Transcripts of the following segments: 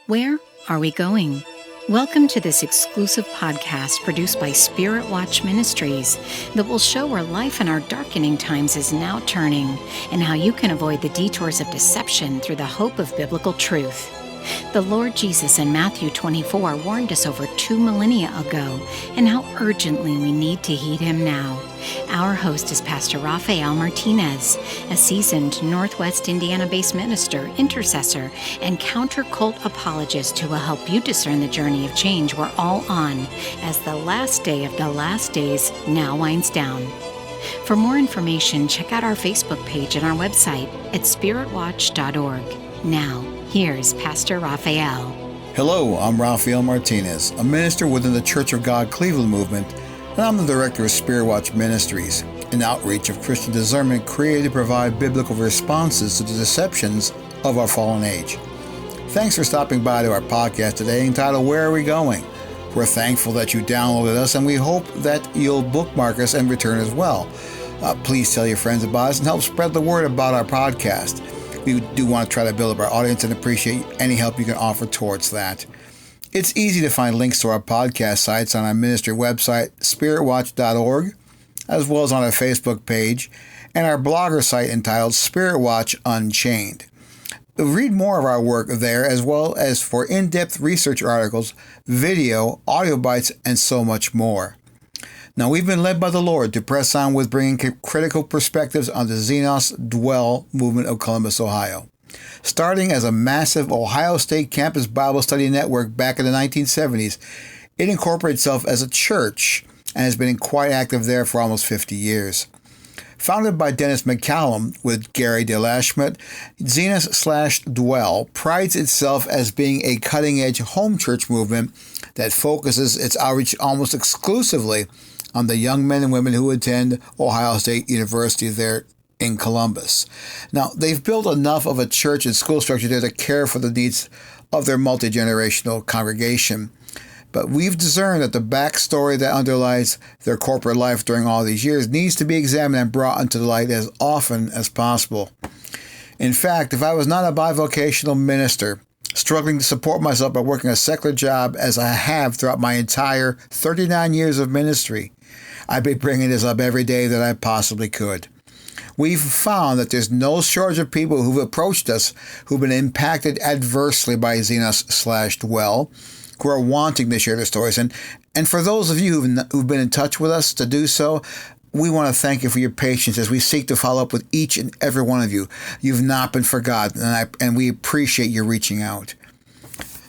Where are we going? Welcome to this exclusive podcast produced by Spirit Watch Ministries that will show where life in our darkening times is now turning and how you can avoid the detours of deception through the hope of biblical truth. The Lord Jesus in Matthew 24 warned us over 2 millennia ago and how urgently we need to heed him now. Our host is Pastor Rafael Martinez, a seasoned Northwest Indiana-based minister, intercessor, and counter-cult apologist who will help you discern the journey of change we're all on as the last day of the last days now winds down. For more information, check out our Facebook page and our website at spiritwatch.org. Now, here's Pastor Rafael. Hello, I'm Rafael Martinez, a minister within the Church of God Cleveland movement, and I'm the director of Spirit Watch Ministries, an outreach of Christian discernment created to provide biblical responses to the deceptions of our fallen age. Thanks for stopping by to our podcast today entitled, Where Are We Going? We're thankful that you downloaded us, and we hope that you'll bookmark us and return as well. Please tell your friends about us and help spread the word about our podcast. We do want to try to build up our audience and appreciate any help you can offer towards that. It's easy to find links to our podcast sites on our ministry website, spiritwatch.org, as well as on our Facebook page and our blogger site entitled Spirit Watch Unchained. Read more of our work there, as well as for in-depth research articles, video, audio bites, and so much more. Now, we've been led by the Lord to press on with bringing critical perspectives on the Xenos Dwell movement of Columbus, Ohio. Starting as a massive Ohio State campus Bible study network back in the 1970s, it incorporated itself as a church and has been quite active there for almost 50 years. Founded by Dennis McCallum with Gary DeLashmutt, Xenos/Dwell prides itself as being a cutting-edge home church movement that focuses its outreach almost exclusively on the young men and women who attend Ohio State University there in Columbus. Now, they've built enough of a church and school structure there to care for the needs of their multi-generational congregation. But we've discerned that the backstory that underlies their corporate life during all these years needs to be examined and brought into the light as often as possible. In fact, if I was not a bivocational minister, struggling to support myself by working a secular job as I have throughout my entire 39 years of ministry, I'd be bringing this up every day that I possibly could. We've found that there's no shortage of people who've approached us who've been impacted adversely by Xenos/Dwell, who are wanting to share their stories. And for those of you who've been in touch with us to do so, we want to thank you for your patience as we seek to follow up with each and every one of you. You've not been forgotten, and we appreciate you reaching out.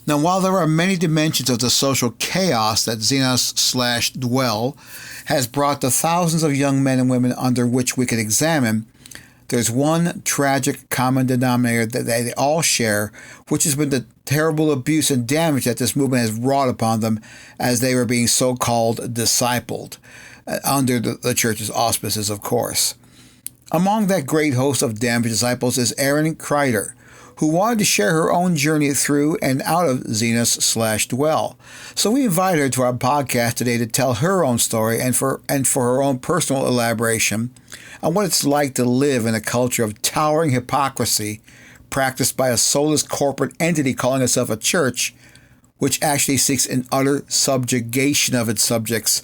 Now, while there are many dimensions of the social chaos that Xenos/Dwell has brought to thousands of young men and women under which we could examine, there's one tragic common denominator that they all share, which has been the terrible abuse and damage that this movement has wrought upon them as they were being so-called discipled, under the church's auspices, of course. Among that great host of damaged disciples is Erin Kreiter, who wanted to share her own journey through and out of Xenos/Dwell. So we invite her to our podcast today to tell her own story and for her own personal elaboration on what it's like to live in a culture of towering hypocrisy practiced by a soulless corporate entity calling itself a church, which actually seeks an utter subjugation of its subjects,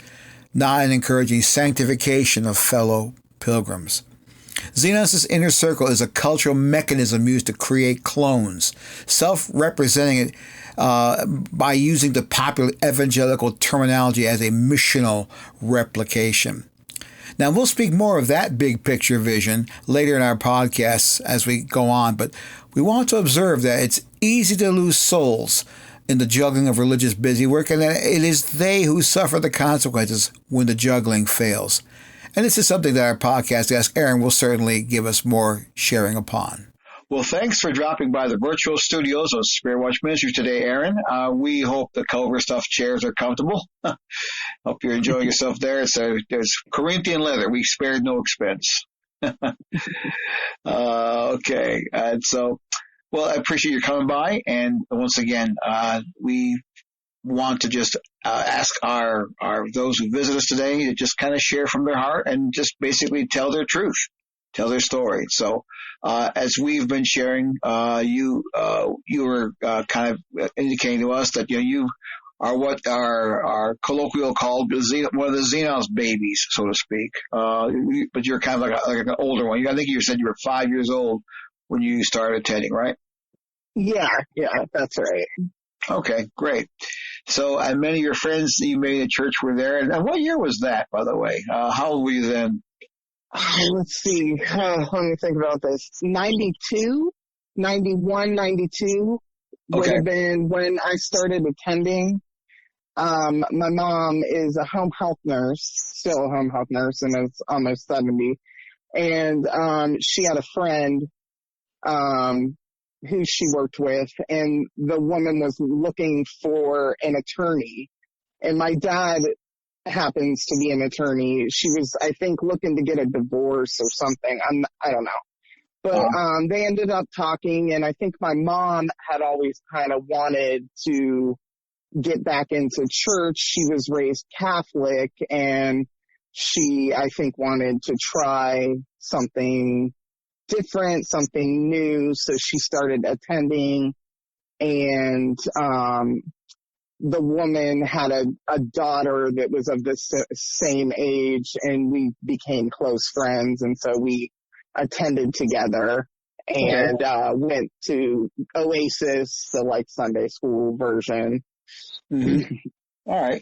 not an encouraging sanctification of fellow pilgrims. Xenos' inner circle is a cultural mechanism used to create clones, self-representing it by using the popular evangelical terminology as a missional replication. Now, we'll speak more of that big picture vision later in our podcasts as we go on, but we want to observe that it's easy to lose souls in the juggling of religious busywork, and that it is they who suffer the consequences when the juggling fails. And this is something that our podcast guest, Erin, will certainly give us more sharing upon. Well, thanks for dropping by the virtual studios of Spirit Watch Ministries today, Erin. We hope the Culver stuffed chairs are comfortable. Hope you're enjoying yourself there. There's Corinthian leather. We spared no expense. Okay. And so, well, I appreciate you coming by. And once again, we want to just ask our those who visit us today to just kind of share from their heart and just basically tell their truth. tell their story. So, as we've been sharing, you were kind of indicating to us that you are what are colloquial called one of the Xenos babies, so to speak. But you're kind of like an older one. I think you said you were 5 years old when you started attending, right? Yeah, that's right. Okay, great. So, and many of your friends that you made at church were there. And what year was that, by the way? How old were you then? Let's see. Let me think about this. 92, 91, 92 would have been when I started attending. My mom is a home health nurse, still a home health nurse, and is almost 70. And she had a friend who she worked with, and the woman was looking for an attorney. And my dad happens to be an attorney. She was, I think, looking to get a divorce or something. I don't know. But they ended up talking, and I think my mom had always kind of wanted to get back into church. She was raised Catholic, and she, I think, wanted to try something different, something new. So she started attending, and the woman had a daughter that was of the same age, and we became close friends. And so we attended together and went to Oasis, the Sunday school version. Mm-hmm. All right.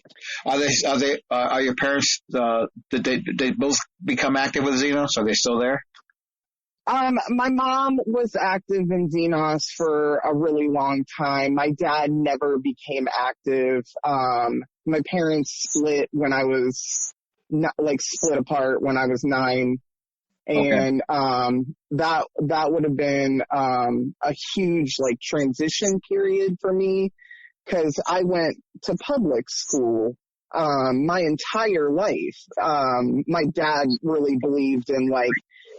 Are your parents, did they both become active with Xenos? Are they still there? My mom was active in Xenos for a really long time. My dad never became active. My parents split when I was split apart when I was 9. And, that would have been, a huge transition period for me, because I went to public school, my entire life. My dad really believed in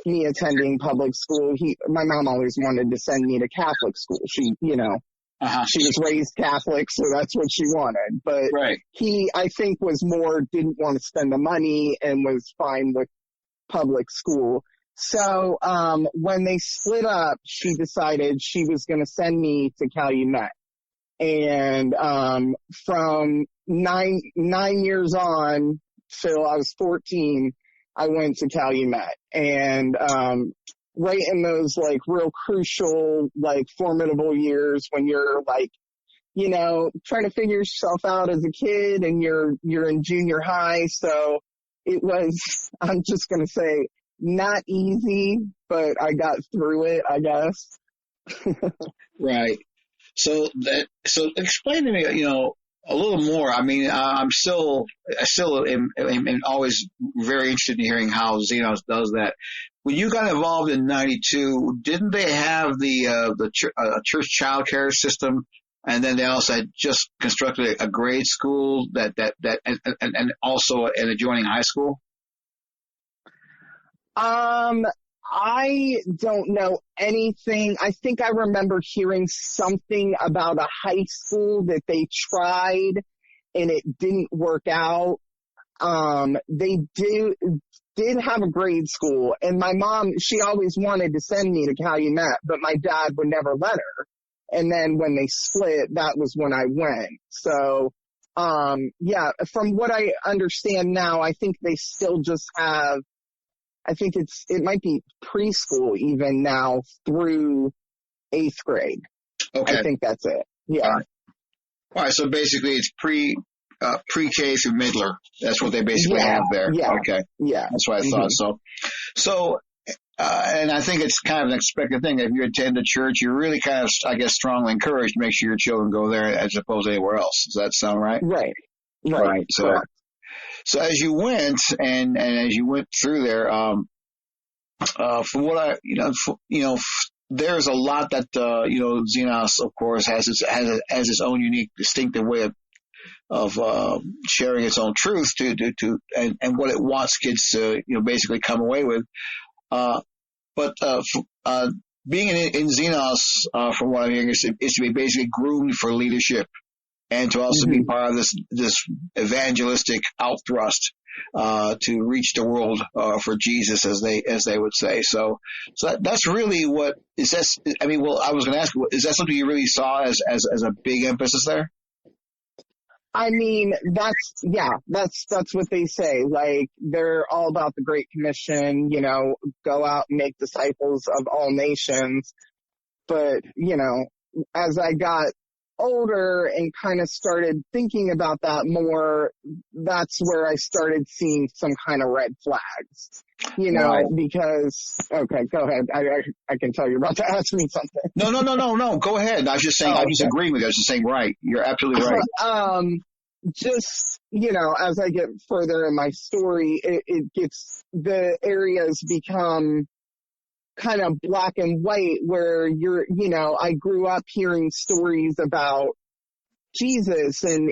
me attending public school. My mom always wanted to send me to Catholic school. She, she was raised Catholic, so that's what she wanted. But he, I think, didn't want to spend the money and was fine with public school. So, when they split up, she decided she was going to send me to Calumet. And, from nine years on till I was 14, I went to Calumet. And, right in those real crucial, formidable years when you're trying to figure yourself out as a kid, and you're in junior high. So it was, I'm just going to say, not easy, but I got through it, I guess. Right. So explain to me, a little more. I mean, I still am always very interested in hearing how Xenos does that. When you got involved in '92, didn't they have the church child care system, and then they also had just constructed a grade school and also an adjoining high school? I don't know anything. I think I remember hearing something about a high school that they tried and it didn't work out. They did have a grade school, and my mom, she always wanted to send me to Calumet, but my dad would never let her. And then when they split, that was when I went. So, from what I understand now, I think they still just have, I think it might be preschool even now through 8th grade. Okay. I think that's it. Yeah. All right. So basically it's pre-K through middler. That's what they basically have there. Yeah. Okay. Yeah. That's what I thought. So, and I think it's kind of an expected thing. If you attend a church, you're really kind of, I guess, strongly encouraged to make sure your children go there as opposed to anywhere else. Does that sound right? Right. So as you went and as you went through there, from what there's a lot that Xenos, of course, has its own unique, distinctive way of sharing its own truth and what it wants kids to basically come away with. But being in Xenos, from what I'm hearing, is to be basically groomed for leadership, and to also be part of this evangelistic outthrust. to reach the world for Jesus, as they would say. So that's really what is that. I mean, well, I was going to ask, is that something you really saw as a big emphasis there? I mean, that's what they say. Like, they're all about the Great Commission, go out and make disciples of all nations. But, as I got older and kind of started thinking about that more, that's where I started seeing some kind of red flags, Right. because, okay, go ahead. I can tell you're about to ask me something. No. Go ahead. I was just saying, I was just agreeing with you. I was just saying, right. You're absolutely right. Just, as I get further in my story, the areas become kind of black and white, where I grew up hearing stories about Jesus, and,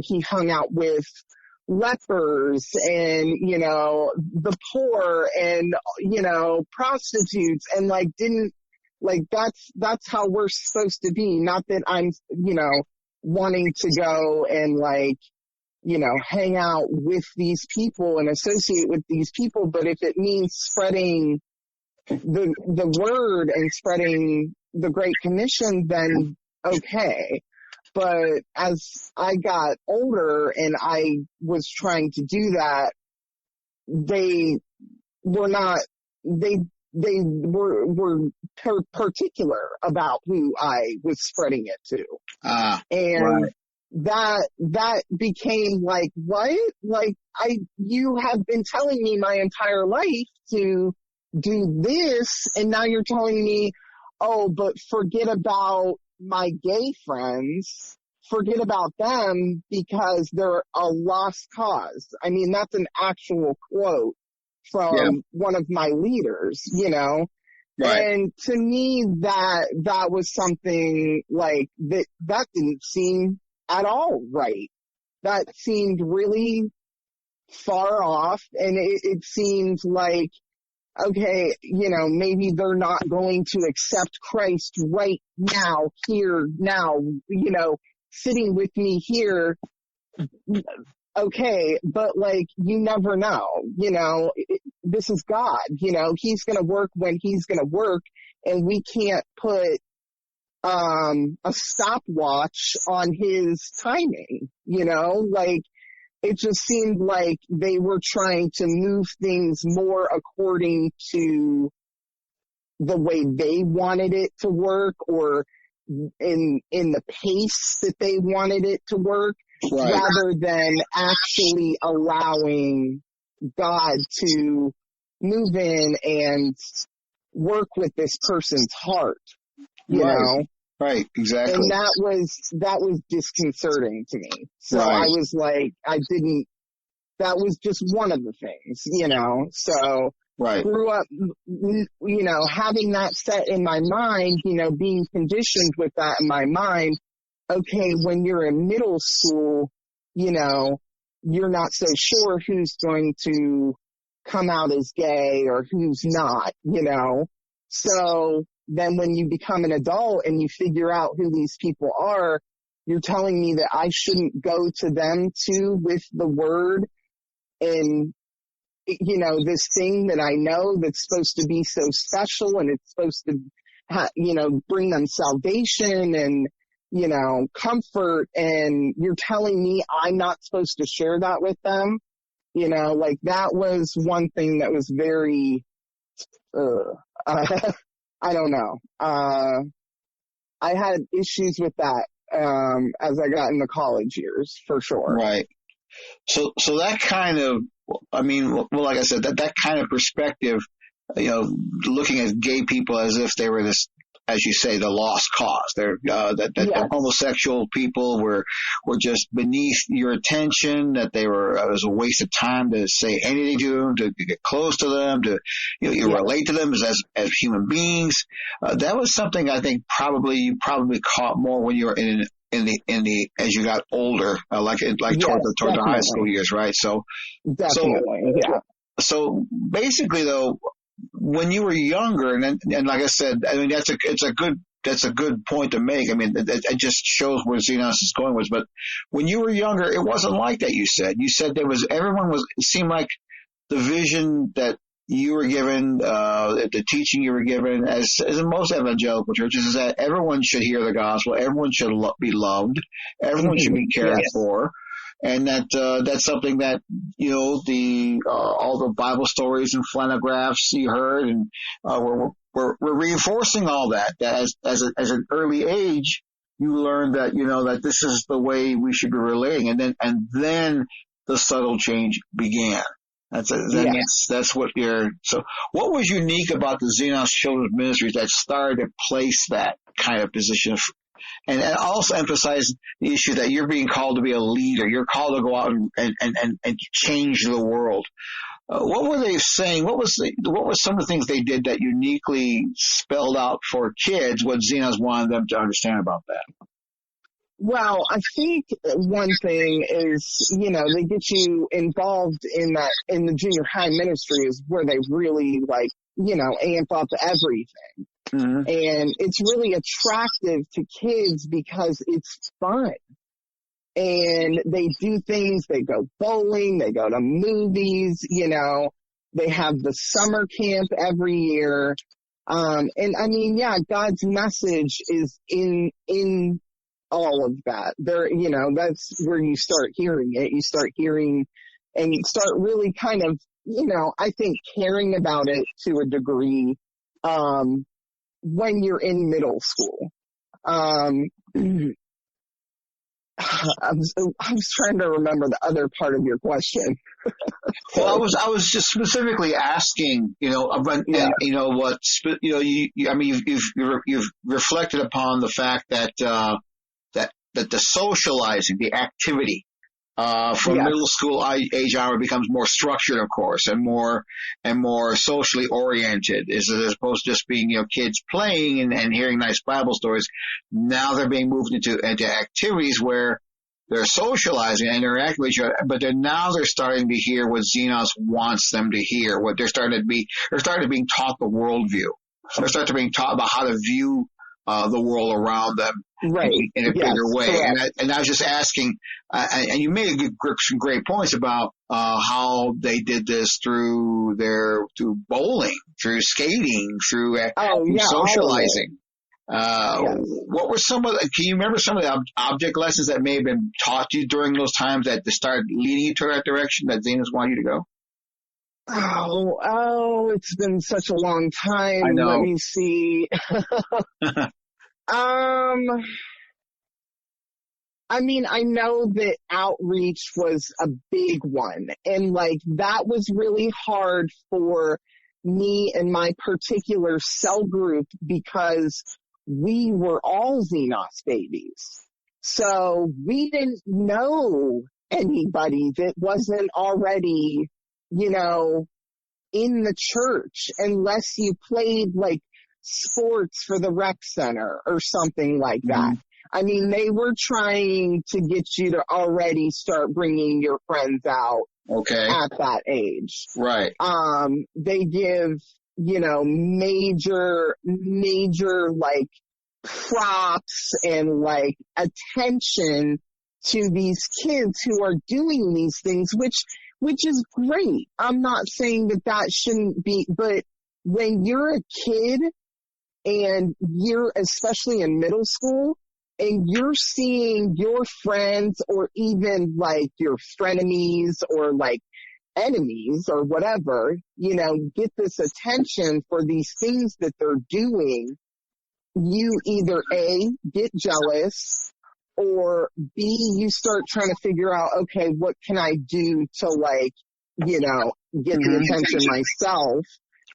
he hung out with lepers and, the poor and, prostitutes, and that's how we're supposed to be. Not that I'm, wanting to go and hang out with these people and associate with these people. But if it means spreading the word and spreading the Great Commission, then okay. But as I got older and I was trying to do that, they were particular about who I was spreading it to. And right. that became like, what? You have been telling me my entire life to do this, and now you're telling me, oh, but forget about my gay friends. Forget about them because they're a lost cause. I mean, that's an actual quote from one of my leaders, Right. And to me, that was something that didn't seem at all right. That seemed really far off, and it seemed like, okay, maybe they're not going to accept Christ right now, here, now, sitting with me here. Okay, but you never know, this is God, he's going to work when he's going to work, and we can't put a stopwatch on his timing, it just seemed like they were trying to move things more according to the way they wanted it to work, or in the pace that they wanted it to work. Right. Rather than actually allowing God to move in and work with this person's heart, you know? Right, exactly. And that was disconcerting to me. So right. I was like, that was just one of the things, so right. Grew up, having that set in my mind, being conditioned with that in my mind. Okay, when you're in middle school, you're not so sure who's going to come out as gay or who's not, So then when you become an adult and you figure out who these people are, you're telling me that I shouldn't go to them too with the word and, this thing that I know that's supposed to be so special, and it's supposed to, bring them salvation and, comfort, and you're telling me I'm not supposed to share that with them, that was one thing that was very, I don't know. I had issues with that, as I got in the college years, for sure. Right. So that kind of, like I said, that kind of perspective, looking at gay people as if they were this, as you say, the lost cause. They're yes. The homosexual people were just beneath your attention. That they were it was a waste of time to say anything to them, to get close to them, to relate to them as human beings. That was something I think you probably caught more when you were in the as you got older, yes, toward the high school years, right? So definitely, yeah. So basically, though, when you were younger, and like I said, it's a good that's a good point to make. I mean, it just shows where Xenos is going with. But when you were younger, it wasn't like that. You said it seemed like the vision that you were given, the teaching you were given, as in most evangelical churches, is that everyone should hear the gospel, everyone should be loved, everyone should be cared for, and that's something that all the Bible stories and flannelgraphs you heard, and we're reinforcing all that. That as an early age, you learn that that this is the way we should be relating, and then the subtle change began. That's what so what was unique about the Xenos Children's Ministries that started to place that kind of position, and also emphasize the issue that you're being called to be a leader, you're called to go out and change the world. What were they saying? What was some of the things they did that uniquely spelled out for kids what Xenos wanted them to understand about that? Well, I think one thing is, they get you involved in the junior high ministry is where they really amp up everything. Mm-hmm. And it's really attractive to kids because it's fun. And they do things, they go bowling, they go to movies, they have the summer camp every year. And I mean, God's message is in all of that. There, that's where you start hearing it. You start hearing and you start really kind of, I think caring about it to a degree, when you're in middle school. I was trying to remember the other part of your question. Well, I was just specifically asking, about, you've reflected upon the fact that the socializing, the activity, from middle school age onward becomes more structured, of course, and more socially oriented, as opposed to just being, kids playing and hearing nice Bible stories. Now they're being moved into activities where they're socializing and interacting with each other, but they're starting to hear what Xenos wants them to hear. What they're starting to being taught the worldview. They're starting to being taught about how to view the world around them, right, in a bigger way. And I was just asking, and you made some great points about how they did this through bowling, through skating, through socializing. What were can you remember some of the object lessons that may have been taught you during those times that started leading you to that direction that Xenos wanted you to go? Oh, it's been such a long time. I know. Let me see. I mean, I know that outreach was a big one, and that was really hard for me and my particular cell group because we were all Xenos babies. So we didn't know anybody that wasn't already, in the church, unless you played sports for the rec center or something like that. I mean, they were trying to get you to already start bringing your friends out at that age. Right. They give, major props and attention to these kids who are doing these things, which is great. I'm not saying that shouldn't be, but when you're a kid and you're especially in middle school and you're seeing your friends or even your frenemies or enemies or whatever, get this attention for these things that they're doing, you either A, get jealous, or B, you start trying to figure out, okay, what can I do to get the attention myself?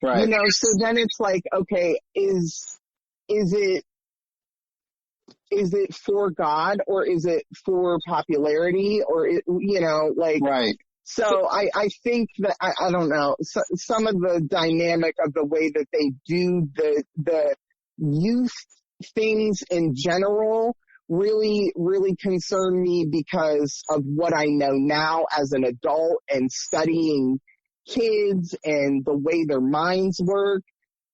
Right. So then it's okay, is it for God or is it for popularity or, right. So I think that, I don't know, some of the dynamic of the way that they do the youth things in general really, really concern me because of what I know now as an adult and studying kids and the way their minds work.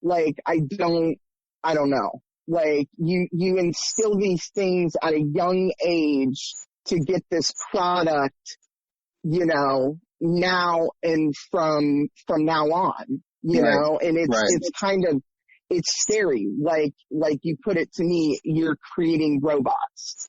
I don't know. Like you instill these things at a young age to get this product, now and from now on, and it's kind of, it's scary. Like you put it to me, you're creating robots,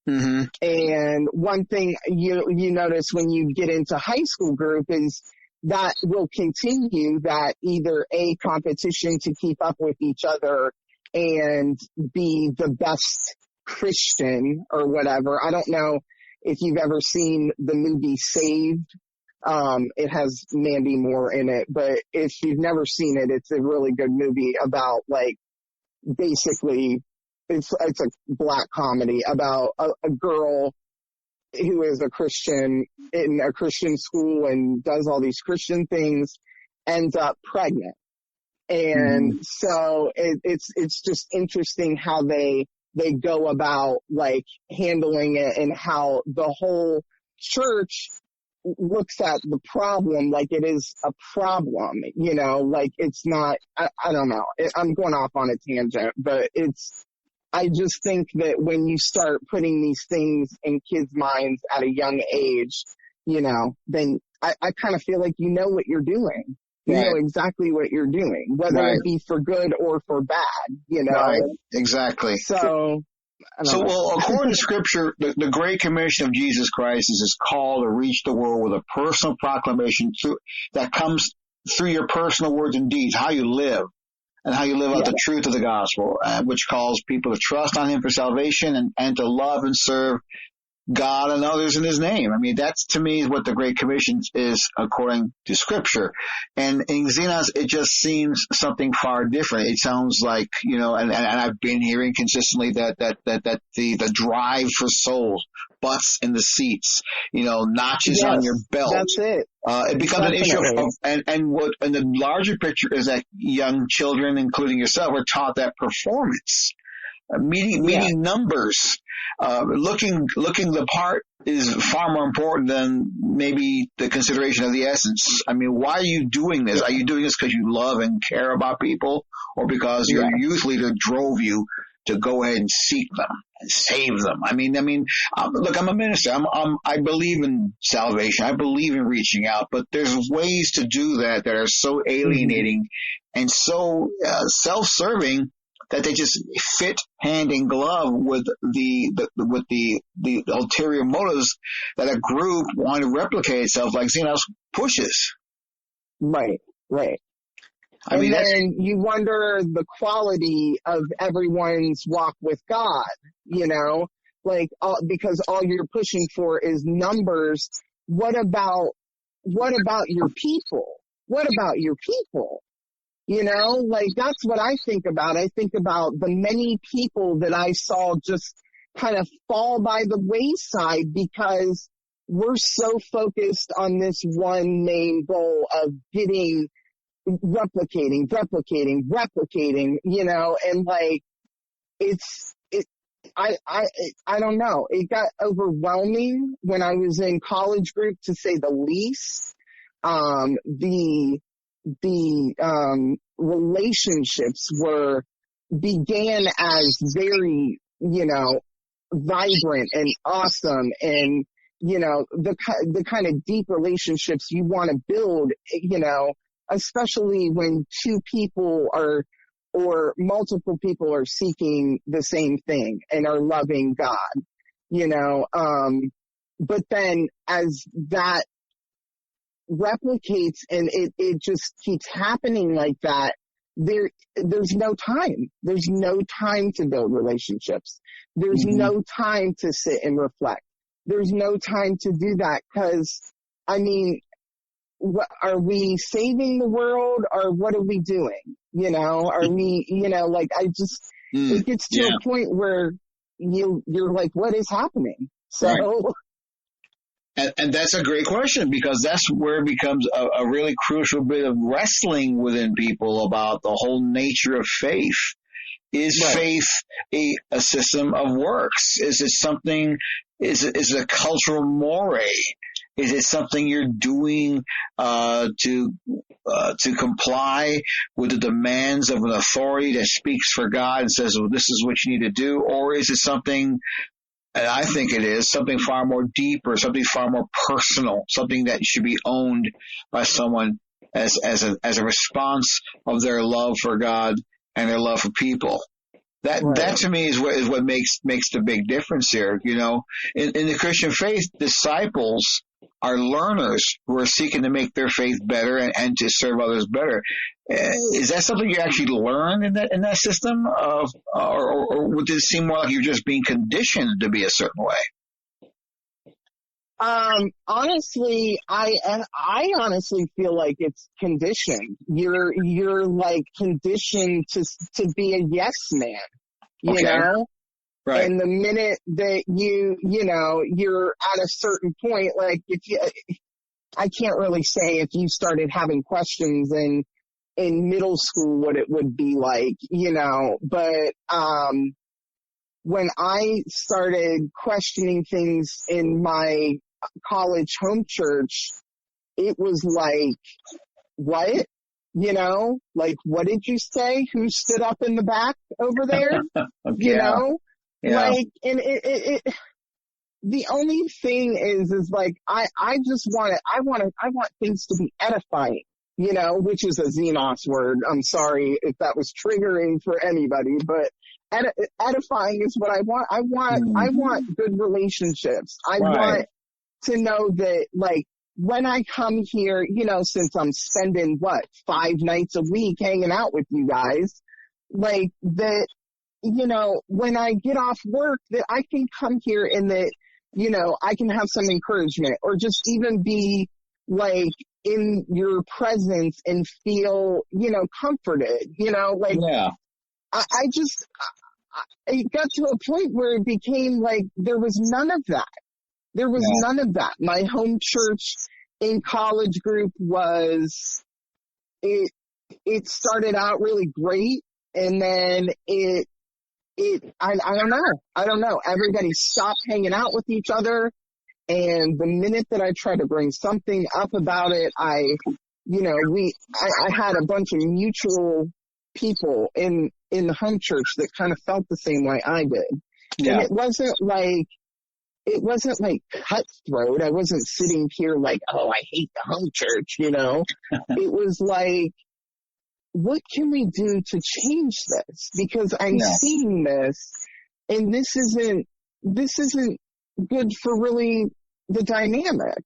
Mm-hmm. And one thing you notice when you get into high school group is that will continue, that either a competition to keep up with each other and be the best Christian or whatever. I don't know if you've ever seen the movie Saved. It has Mandy Moore in it, but if you've never seen it, it's a really good movie about, like, basically it's a black comedy about a girl who is a Christian in a Christian school and does all these Christian things, ends up pregnant. And so it's just interesting how they go about, like, handling it, and how the whole church looks at the problem like it is a problem, like it's not, I don't know. I'm going off on a tangent, but I just think that when you start putting these things in kids' minds at a young age, then I kind of feel like you know what you're doing. You know exactly what you're doing, whether it be for good or for bad, Right, exactly. So, well, according to Scripture, the Great Commission of Jesus Christ is his call to reach the world with a personal proclamation that comes through your personal words and deeds, how you live, and how you live out the truth of the gospel, which calls people to trust on him for salvation and to love and serve God and others in his name. I mean, that's, to me, what the Great Commission is according to Scripture. And in Xenos, it just seems something far different. It sounds like, and I've been hearing consistently that the drive for souls, butts in the seats, notches on your belt. That's it. It becomes an issue and the larger picture is that young children, including yourself, are taught that performance, meeting numbers, looking the part is far more important than maybe the consideration of the essence. I mean, why are you doing this? Are you doing this because you love and care about people, or because your youth leader drove you to go ahead and seek them and save them? I mean, look, I'm a minister. I believe in salvation. I believe in reaching out, but there's ways to do that are so alienating and so self-serving that they just fit hand in glove with the ulterior motives that a group want to replicate itself, like Xenos pushes. Right. And then you wonder the quality of everyone's walk with God, because all you're pushing for is numbers. What about your people? What about your people? That's what I think about. I think about the many people that I saw just kind of fall by the wayside because we're so focused on this one main goal of replicating, and like, I don't know. It got overwhelming when I was in college group, to say the least. The relationships began as very, vibrant and awesome, and, the kind of deep relationships you want to build, especially when two people or multiple people are seeking the same thing and are loving God, but then as that replicates and it just keeps happening like that, there's no time. There's no time to build relationships. There's no time to sit and reflect. There's no time to do that, because, I mean, what are we saving the world, or what are we doing? Are we, it gets to a point where you're like, what is happening? So. Right. And that's a great question, because that's where it becomes a really crucial bit of wrestling within people about the whole nature of faith. Is faith a system of works? Is it something, is it a cultural moray? Is it something you're doing to comply with the demands of an authority that speaks for God and says, well, this is what you need to do? Or is it something, and I think it is, something far more deeper, something far more personal, something that should be owned by someone as a response of their love for God and their love for people? That to me is what makes the big difference here. You know, in the Christian faith, disciples are learners who are seeking to make their faith better and to serve others better. Is that something you actually learn in that system of, or would it seem more like you're just being conditioned to be a certain way? Honestly, I honestly feel like it's conditioned. You're like conditioned to be a yes man, you know? Right. And the minute that you're at a certain point, like I can't really say if you started having questions in middle school, what it would be like, you know, but, when I started questioning things in my college home church, it was like, what? You know, like, what did you say? Who stood up in the back over there? You know, like, and it the only thing is like, I want things to be edifying, you know, which is a Xenos word. I'm sorry if that was triggering for anybody, but edifying is what I want. I want good relationships. I want to know that, like, when I come here, you know, since I'm spending 5 nights a week hanging out with you guys, like that, you know, when I get off work, that I can come here and that, you know, I can have some encouragement or just even be like in your presence and feel, you know, comforted, you know, like, it got to a point where it became like there was none of that. There was none of that. My home church in college group it started out really great, and then I don't know. Everybody stopped hanging out with each other, and the minute that I tried to bring something up about it, I had a bunch of mutual people in the home church that kind of felt the same way I did. Yeah. And it wasn't like cutthroat. I wasn't sitting here like, oh, I hate the home church, you know. It was like, what can we do to change this? Because I'm seeing this, and this isn't good for really the dynamic.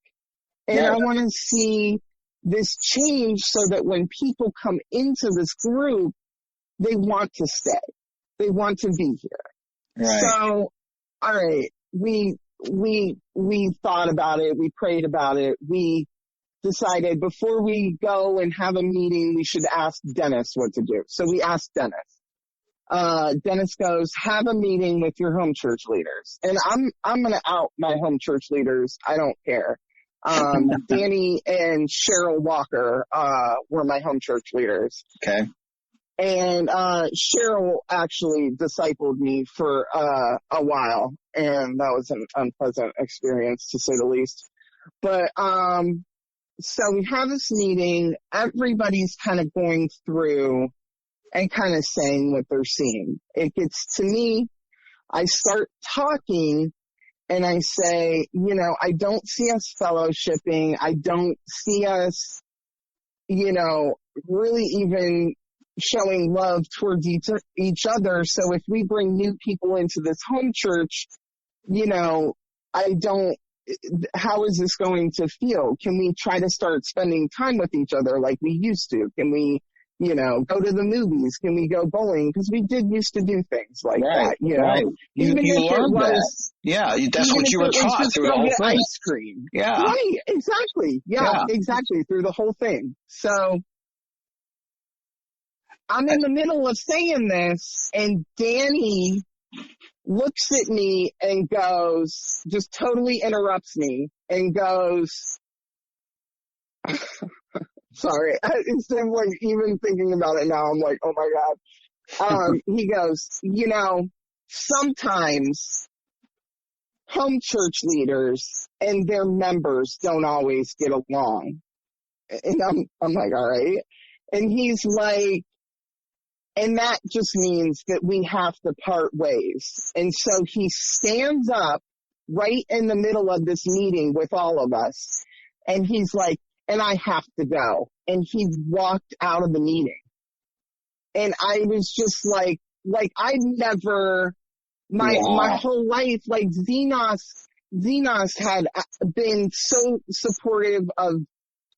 And I want to see this change so that when people come into this group, they want to stay. They want to be here. Right. So, all right, we thought about it. We prayed about it. We decided before we go and have a meeting, we should ask Dennis what to do. So we asked Dennis. Dennis goes, have a meeting with your home church leaders. And I'm going to out my home church leaders. I don't care. Danny and Cheryl Walker, were my home church leaders. Okay. And, Cheryl actually discipled me for, a while. And that was an unpleasant experience to say the least. But, so we have this meeting. Everybody's kind of going through and kind of saying what they're seeing. It gets to me. I start talking and I say, you know, I don't see us fellowshipping. I don't see us, you know, really even showing love towards each other. So if we bring new people into this home church, you know, how is this going to feel? Can we try to start spending time with each other like we used to? Can we, you know, go to the movies? Can we go bowling? Because we did used to do things like that, you know. You learned that. Yeah, that's what you were taught through the whole thing. Ice cream. Yeah. Right, exactly. Yeah, exactly, through the whole thing. So I'm in the middle of saying this, and Danny looks at me and goes, just totally interrupts me and goes, sorry, it's like even thinking about it now, I'm like, oh my God. He goes, you know, sometimes home church leaders and their members don't always get along. And I'm like, all right. And he's like, and that just means that we have to part ways. And so he stands up right in the middle of this meeting with all of us. And he's like, and I have to go. And he walked out of the meeting. And I was just like I never, my whole life, like Xenos had been so supportive of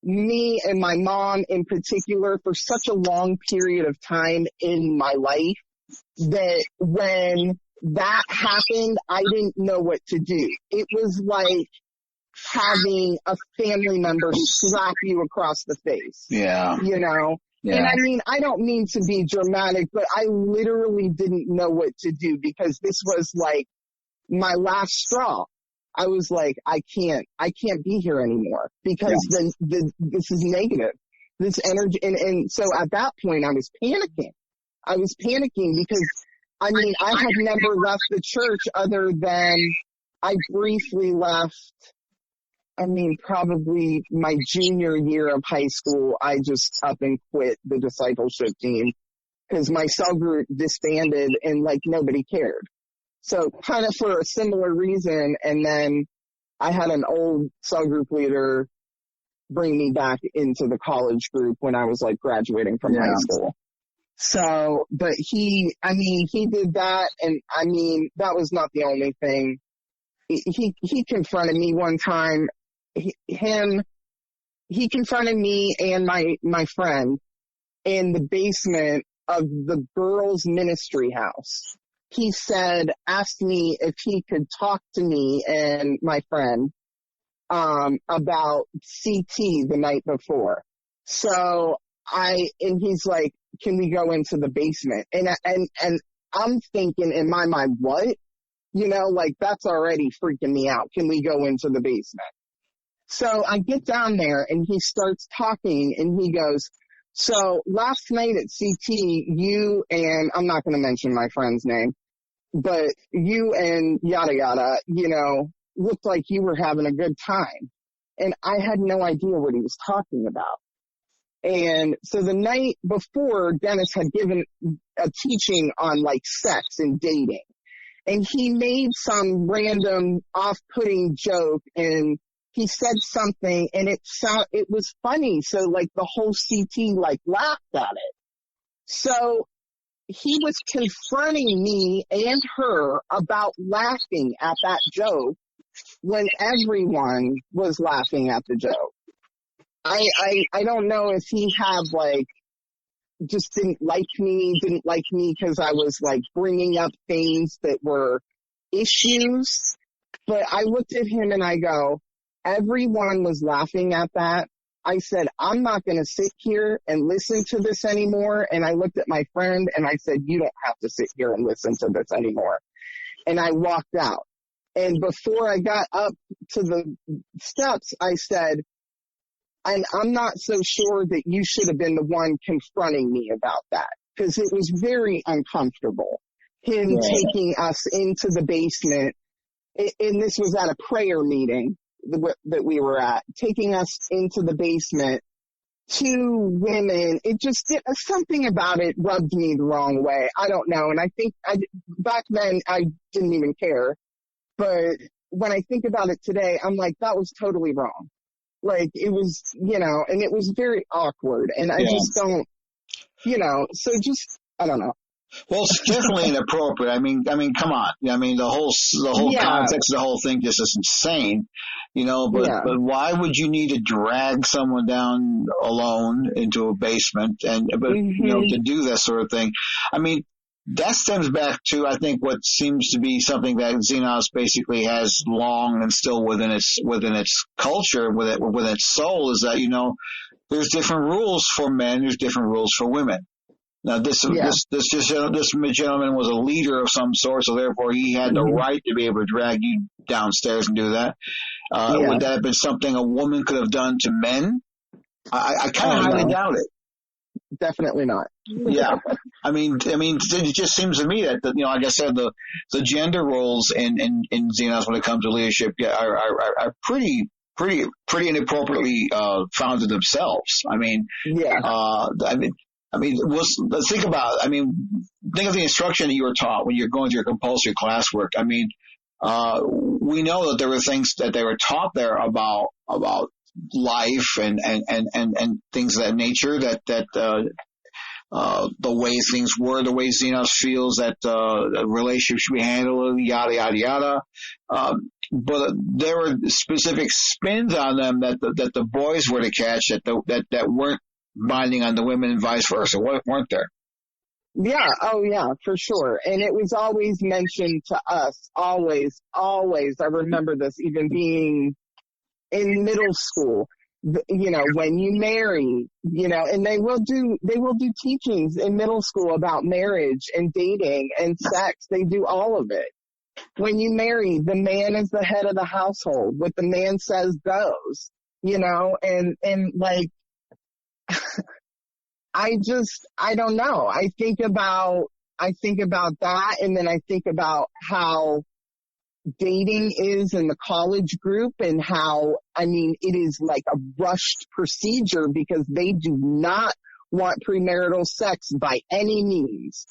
me and my mom in particular for such a long period of time in my life that when that happened, I didn't know what to do. It was like having a family member slap you across the face. Yeah. You know? Yeah. And I mean, I don't mean to be dramatic, but I literally didn't know what to do because this was like my last straw. I was like, I can't be here anymore because this is negative. This energy. And so at that point I was panicking. Because I mean, I had never left the church other than I briefly left. I mean, probably my junior year of high school, I just up and quit the discipleship team because my cell group disbanded and like nobody cared. So kind of for a similar reason. And then I had an old cell group leader bring me back into the college group when I was like graduating from high school. So, but he did that. And I mean, that was not the only thing. He confronted me one time. He confronted me and my friend in the basement of the girls' ministry house. He asked me if he could talk to me and my friend, about CT the night before. So and he's like, can we go into the basement? And I'm thinking in my mind, what? You know, like that's already freaking me out. Can we go into the basement? So I get down there and he starts talking and he goes, so last night at CT, you and I'm not going to mention my friend's name, but you and yada yada, you know, looked like you were having a good time. And I had no idea what he was talking about. And so the night before, Dennis had given a teaching on like sex and dating. And he made some random off-putting joke and he said something and it was funny. So like the whole CT like laughed at it. So he was confronting me and her about laughing at that joke when everyone was laughing at the joke. I don't know if he had like, just didn't like me because I was like bringing up things that were issues. But I looked at him and I go, everyone was laughing at that. I said, I'm not going to sit here and listen to this anymore. And I looked at my friend and I said, you don't have to sit here and listen to this anymore. And I walked out. And before I got up to the steps, I said, and I'm not so sure that you should have been the one confronting me about that because it was very uncomfortable. Him taking us into the basement, and this was at a prayer meeting that we were at, taking us into the basement, two women. It just something about it rubbed me the wrong way. I don't know. And I think back then I didn't even care. But when I think about it today, I'm like, that was totally wrong. Like it was, you know, and it was very awkward and I just don't, you know, so just, I don't know. Well, it's definitely inappropriate. I mean, come on. I mean, the whole context of the whole thing just is insane, you know, but why would you need to drag someone down alone into a basement you know, to do that sort of thing? I mean, that stems back to, I think, what seems to be something that Xenos basically has long and still within its culture, within its soul, is that, you know, there's different rules for men, there's different rules for women. Now, this gentleman was a leader of some sort, so therefore he had the right to be able to drag you downstairs and do that. Would that have been something a woman could have done to men? I kind of highly doubt it. definitely not. Yeah. I mean, it just seems to me that, like I said, the gender roles in Xenos when it comes to leadership are pretty inappropriately founded themselves. I mean, Yeah. Let's think about. Think of the instruction that you were taught when you're going through your compulsory classwork. We know that there were things that they were taught there about life and things of that nature, that the way things were, the way Xenos feels that a relationship should be handled, yada yada yada. But there were specific spins on them that the boys were to catch that weren't binding on the women and vice versa, weren't there? Yeah. Oh, yeah, for sure. And it was always mentioned to us, always. I remember this even being in middle school. When you marry, and they will do teachings in middle school about marriage and dating and sex. They do all of it. When you marry, the man is the head of the household. What the man says goes, and like, I don't know. I think about that, and then I think about how dating is in the college group, and how, it is like a rushed procedure because they do not want premarital sex by any means,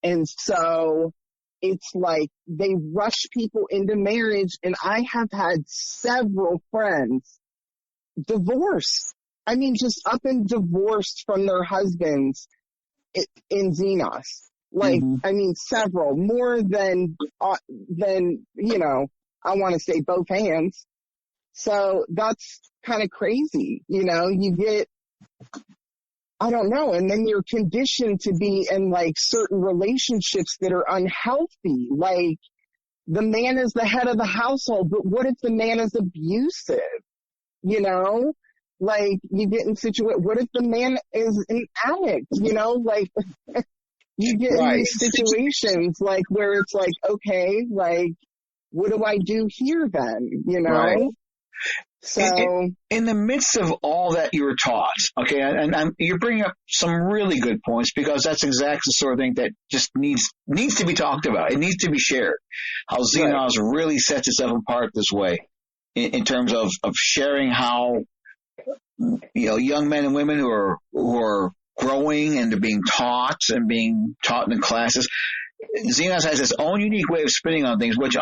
and so it's like they rush people into marriage. And I have had several friends divorced. Just up and divorced from their husbands in Xenos. Like, several, more than, I want to say both hands. So that's kind of crazy. You get, I don't know. And then you're conditioned to be in like certain relationships that are unhealthy. Like, the man is the head of the household, but what if the man is abusive? Like, you get in what if the man is an addict? Like, you get in these situations like where it's like, okay, like, what do I do here then? Right. So in the midst of all that you were taught, okay, and you're bringing up some really good points, because that's exactly the sort of thing that just needs to be talked about. It needs to be shared. How Xenos really sets itself apart this way in terms of sharing how, young men and women who are growing and they're being taught in the classes. Xenos has its own unique way of spinning on things, which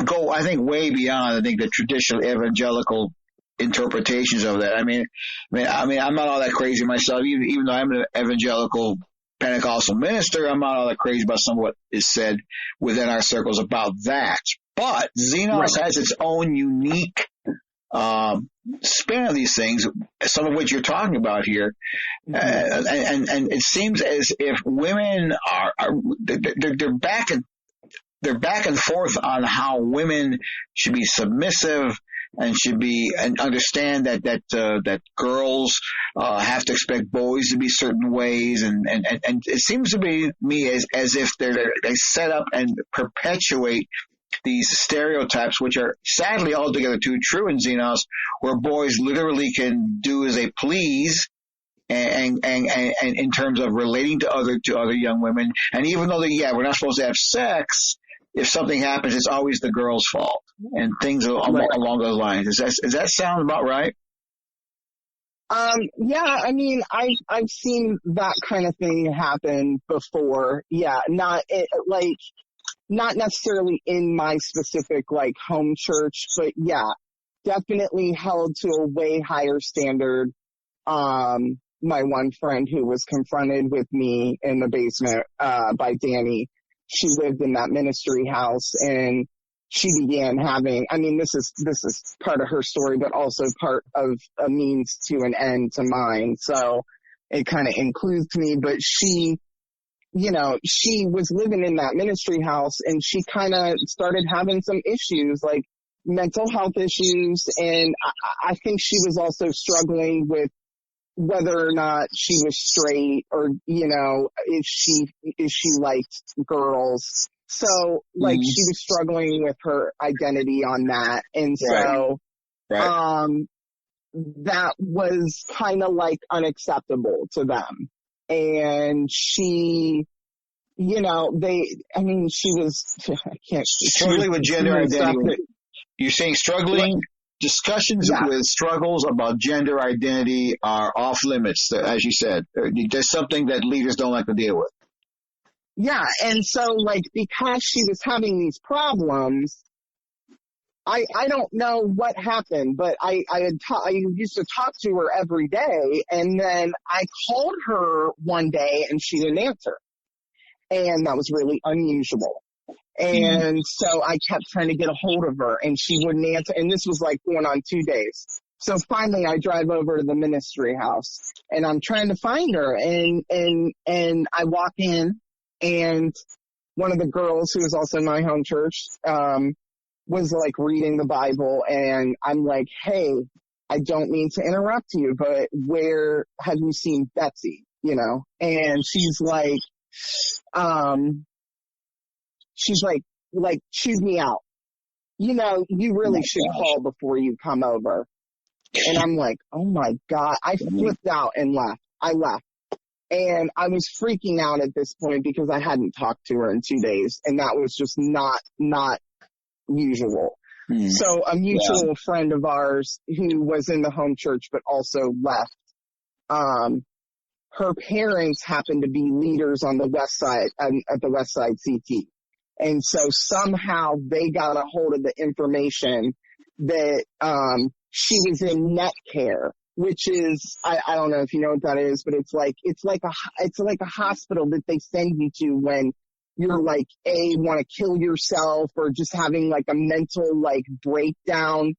go, I think, way beyond, I think, the traditional evangelical interpretations of that. I'm not all that crazy myself, even though I'm an evangelical Pentecostal minister. I'm not all that crazy about some of what is said within our circles about that. But Xenos has its own unique spin on these things, some of which you're talking about here, and it seems as if women they're back and forth on how women should be submissive and understand that girls have to expect boys to be certain ways, and it seems to be me as if they set up and perpetuate these stereotypes, which are sadly altogether too true in Xenos, where boys literally can do as they please, and in terms of relating to other young women. And even though we're not supposed to have sex, if something happens, it's always the girl's fault, and things along those lines. Does that sound about right? Yeah, I've seen that kind of thing happen before. Yeah, not necessarily in my specific like home church, but yeah, definitely held to a way higher standard. My one friend who was confronted with me in the basement, by Danny, she lived in that ministry house, and she began having, this is part of her story, but also part of a means to an end to mine. So it kind of includes me, but she was living in that ministry house, and she kind of started having some issues, like mental health issues. And I think she was also struggling with whether or not she was straight, or, if she liked girls. So like she was struggling with her identity on that. And so, that was kind of like unacceptable to them. And she, she was, I can't. Struggling with gender identity. You're saying struggling, discussions with struggles about gender identity are off limits, as you said. There's something that leaders don't like to deal with. Yeah, and so, like, because she was having these problems, I don't know what happened, but I used to talk to her every day, and then I called her one day, and she didn't answer. And that was really unusual. And so I kept trying to get a hold of her, and she wouldn't answer. And this was like going on 2 days. So finally I drive over to the ministry house, and I'm trying to find her. And I walk in, and one of the girls who was also in my home church, was like reading the Bible, and I'm like, hey, I don't mean to interrupt you, but where have you seen Betsy? And she's like, choose me out. You really should call before you come over. And I'm like, oh my God. I flipped out and left. I left. And I was freaking out at this point because I hadn't talked to her in 2 days. And that was just not usual. So a mutual friend of ours who was in the home church but also left, her parents happened to be leaders on the west side, at the West Side CT. And so somehow they got a hold of the information that she was in net care, which is, I don't know if you know what that is, but it's like a hospital that they send you to when you're like, want to kill yourself or just having like a mental like breakdown.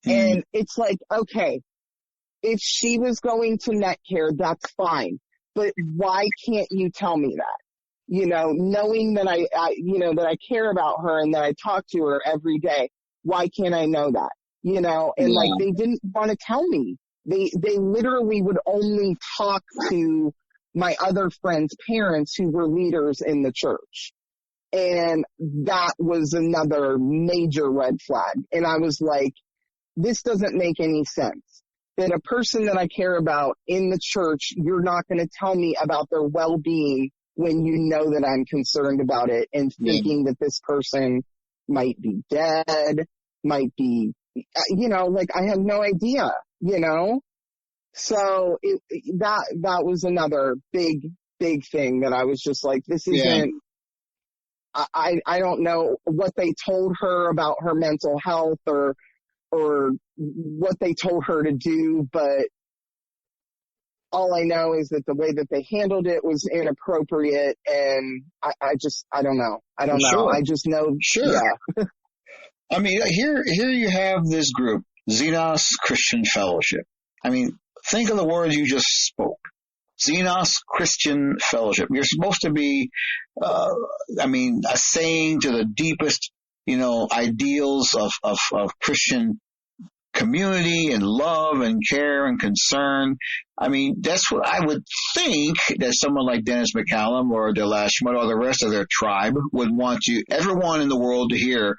And it's like, okay, if she was going to net care, that's fine. But why can't you tell me that? Knowing that that I care about her and that I talk to her every day, why can't I know that? Like they didn't want to tell me. They literally would only talk to my other friends' parents who were leaders in the church. And that was another major red flag. And I was like, this doesn't make any sense. That a person that I care about in the church, you're not going to tell me about their well-being when you know that I'm concerned about it and thinking that this person might be dead, might be, I have no idea, So that was another big thing that I was just like, this isn't, I don't know what they told her about her mental health or what they told her to do, but all I know is that the way that they handled it was inappropriate, and I don't know. I don't know. Sure. I just know. Sure. Yeah. I mean, here you have this group, Xenos Christian Fellowship. I mean, think of the words you just spoke. Xenos Christian Fellowship. You're supposed to be, saying to the deepest, ideals of Christian community and love and care and concern. I mean, that's what I would think that someone like Dennis McCallum or Delash Schmidt or the rest of their tribe would want everyone in the world to hear,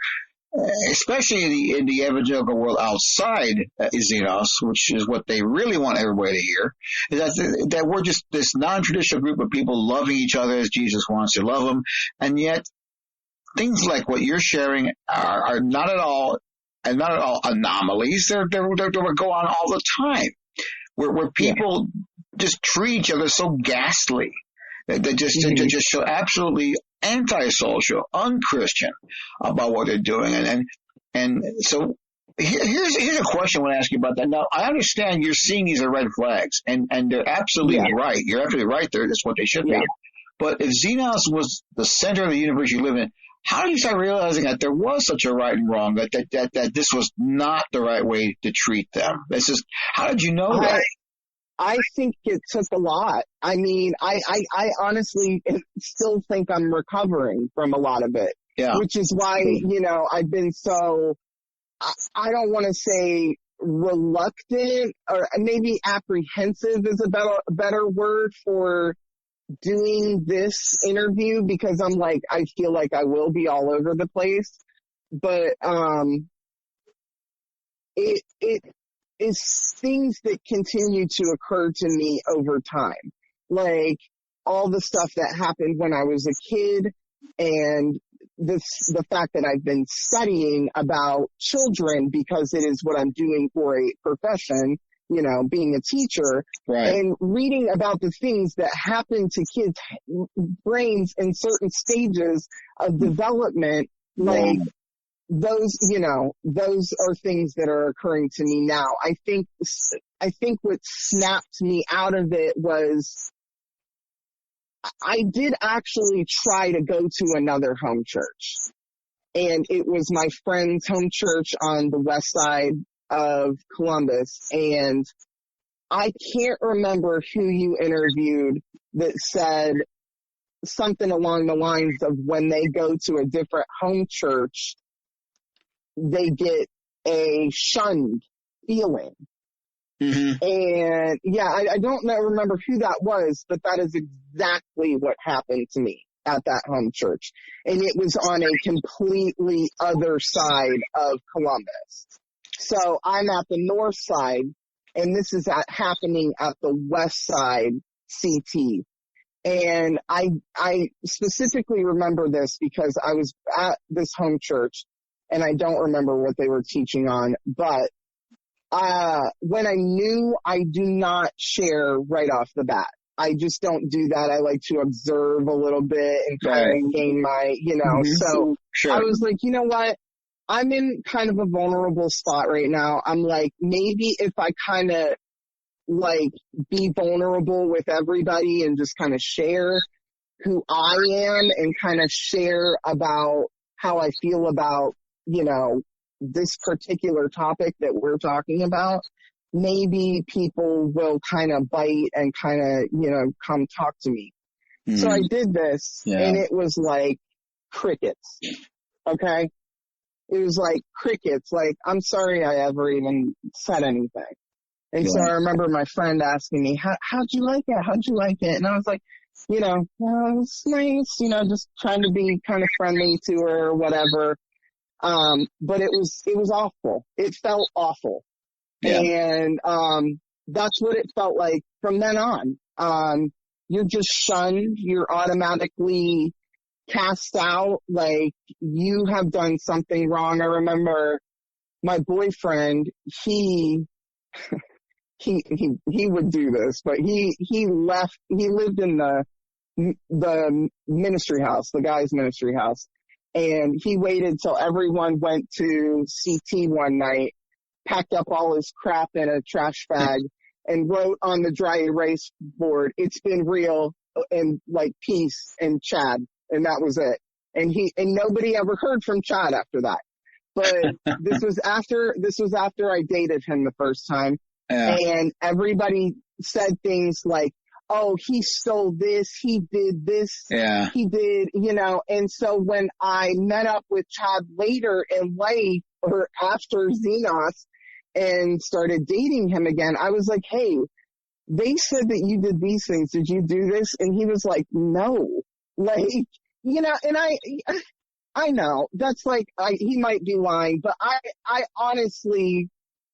especially in the evangelical world outside Xenos, which is what they really want everybody to hear, is that we're just this non-traditional group of people loving each other as Jesus wants to love them. And yet things like what you're sharing are not at all anomalies. They go on all the time, where people just treat each other so ghastly. They just show absolutely antisocial, unchristian about what they're doing. And so here's a question I want to ask you about that. Now, I understand you're seeing these are red flags, and they're absolutely right. You're absolutely right there. That's what they should be. But if Xenos was the center of the universe you live in, how did you start realizing that there was such a right and wrong, that this was not the right way to treat them? How did you know that? I think it took a lot. I mean, I honestly still think I'm recovering from a lot of it, which is why, I've been so, I don't want to say reluctant, or maybe apprehensive is a better word for doing this interview, because I'm like, I feel like I will be all over the place. But, is things that continue to occur to me over time. Like all the stuff that happened when I was a kid, and the fact that I've been studying about children because it is what I'm doing for a profession, you know, being a teacher, Right. and reading about the things that happen to kids' brains in certain stages of development, like those, you know, those are things that are occurring to me now. I think what snapped me out of it was I did actually try to go to another home church, and it was my friend's home church on the west side of Columbus, and I can't remember who you interviewed that said something along the lines of when they go to a different home church, they get a shunned feeling. Mm-hmm. And yeah, I don't remember who that was, but that is exactly what happened to me at that home church. And it was on a completely other side of Columbus. So I'm at the north side, and this is happening at the west side CT. And I specifically remember this because I was at this home church, and I don't remember what they were teaching on, but when I knew, I do not share right off the bat. I just don't do that. I like to observe a little bit and kind of gain my, you know, so Sure. I was like, you know what? I'm in kind of a vulnerable spot right now. I'm like, maybe if I kind of like be vulnerable with everybody and just kind of share who I am and kind of share about how I feel about, you know, this particular topic that we're talking about, maybe people will kind of bite and kind of, you know, come talk to me. Mm-hmm. So I did this, and it was like crickets. Okay? It was like crickets. Like, I'm sorry I ever even said anything. And so I remember my friend asking me, how'd you like it? How'd you like it? And I was like, you know, well, it was nice, you know, just trying to be kind of friendly to her or whatever. But it was awful. It felt awful. Yeah. And, that's what it felt like from then on. You're just shunned. You're automatically cast out. Like you have done something wrong. I remember my boyfriend, he would do this, but he lived in the ministry house, the guy's ministry house. And he waited till everyone went to CT one night, packed up all his crap in a trash bag, and wrote on the dry erase board, "It's been real," and like peace and Chad. And that was it. And nobody ever heard from Chad after that. But this was after I dated him the first time. Yeah. And everybody said things like, oh, he stole this, he did this, he did, you know. And so when I met up with Chad later in life or after Xenos and started dating him again, I was like, hey, they said that you did these things. Did you do this? And he was like, no. Like, you know, and I know that's like, he might be lying, but I honestly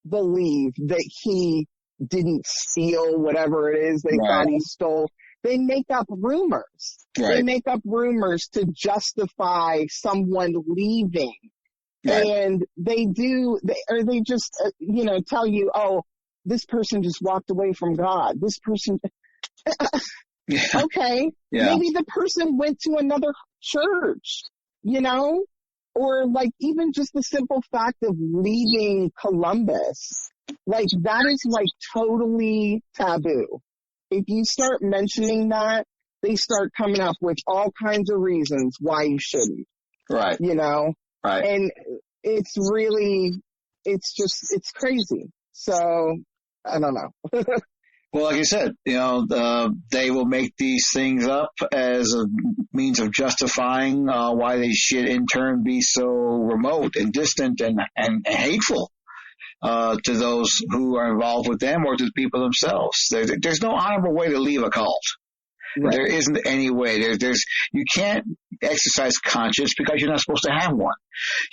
believe that he didn't steal whatever it is they thought he stole. They make up rumors. Right. They make up rumors to justify someone leaving. Right. And they just, you know, tell you, oh, this person just walked away from God. This person, okay, maybe the person went to another church, you know, or like even just the simple fact of leaving Columbus. Like that is like totally taboo. If you start mentioning that, they start coming up with all kinds of reasons why you shouldn't. Right. You know? Right. And it's crazy. So I don't know. Well, like you said, you know, they will make these things up as a means of justifying why they should in turn be so remote and distant and hateful to those who are involved with them or to the people themselves. There's no honorable way to leave a cult. Right. There isn't any way. You can't exercise conscience because you're not supposed to have one.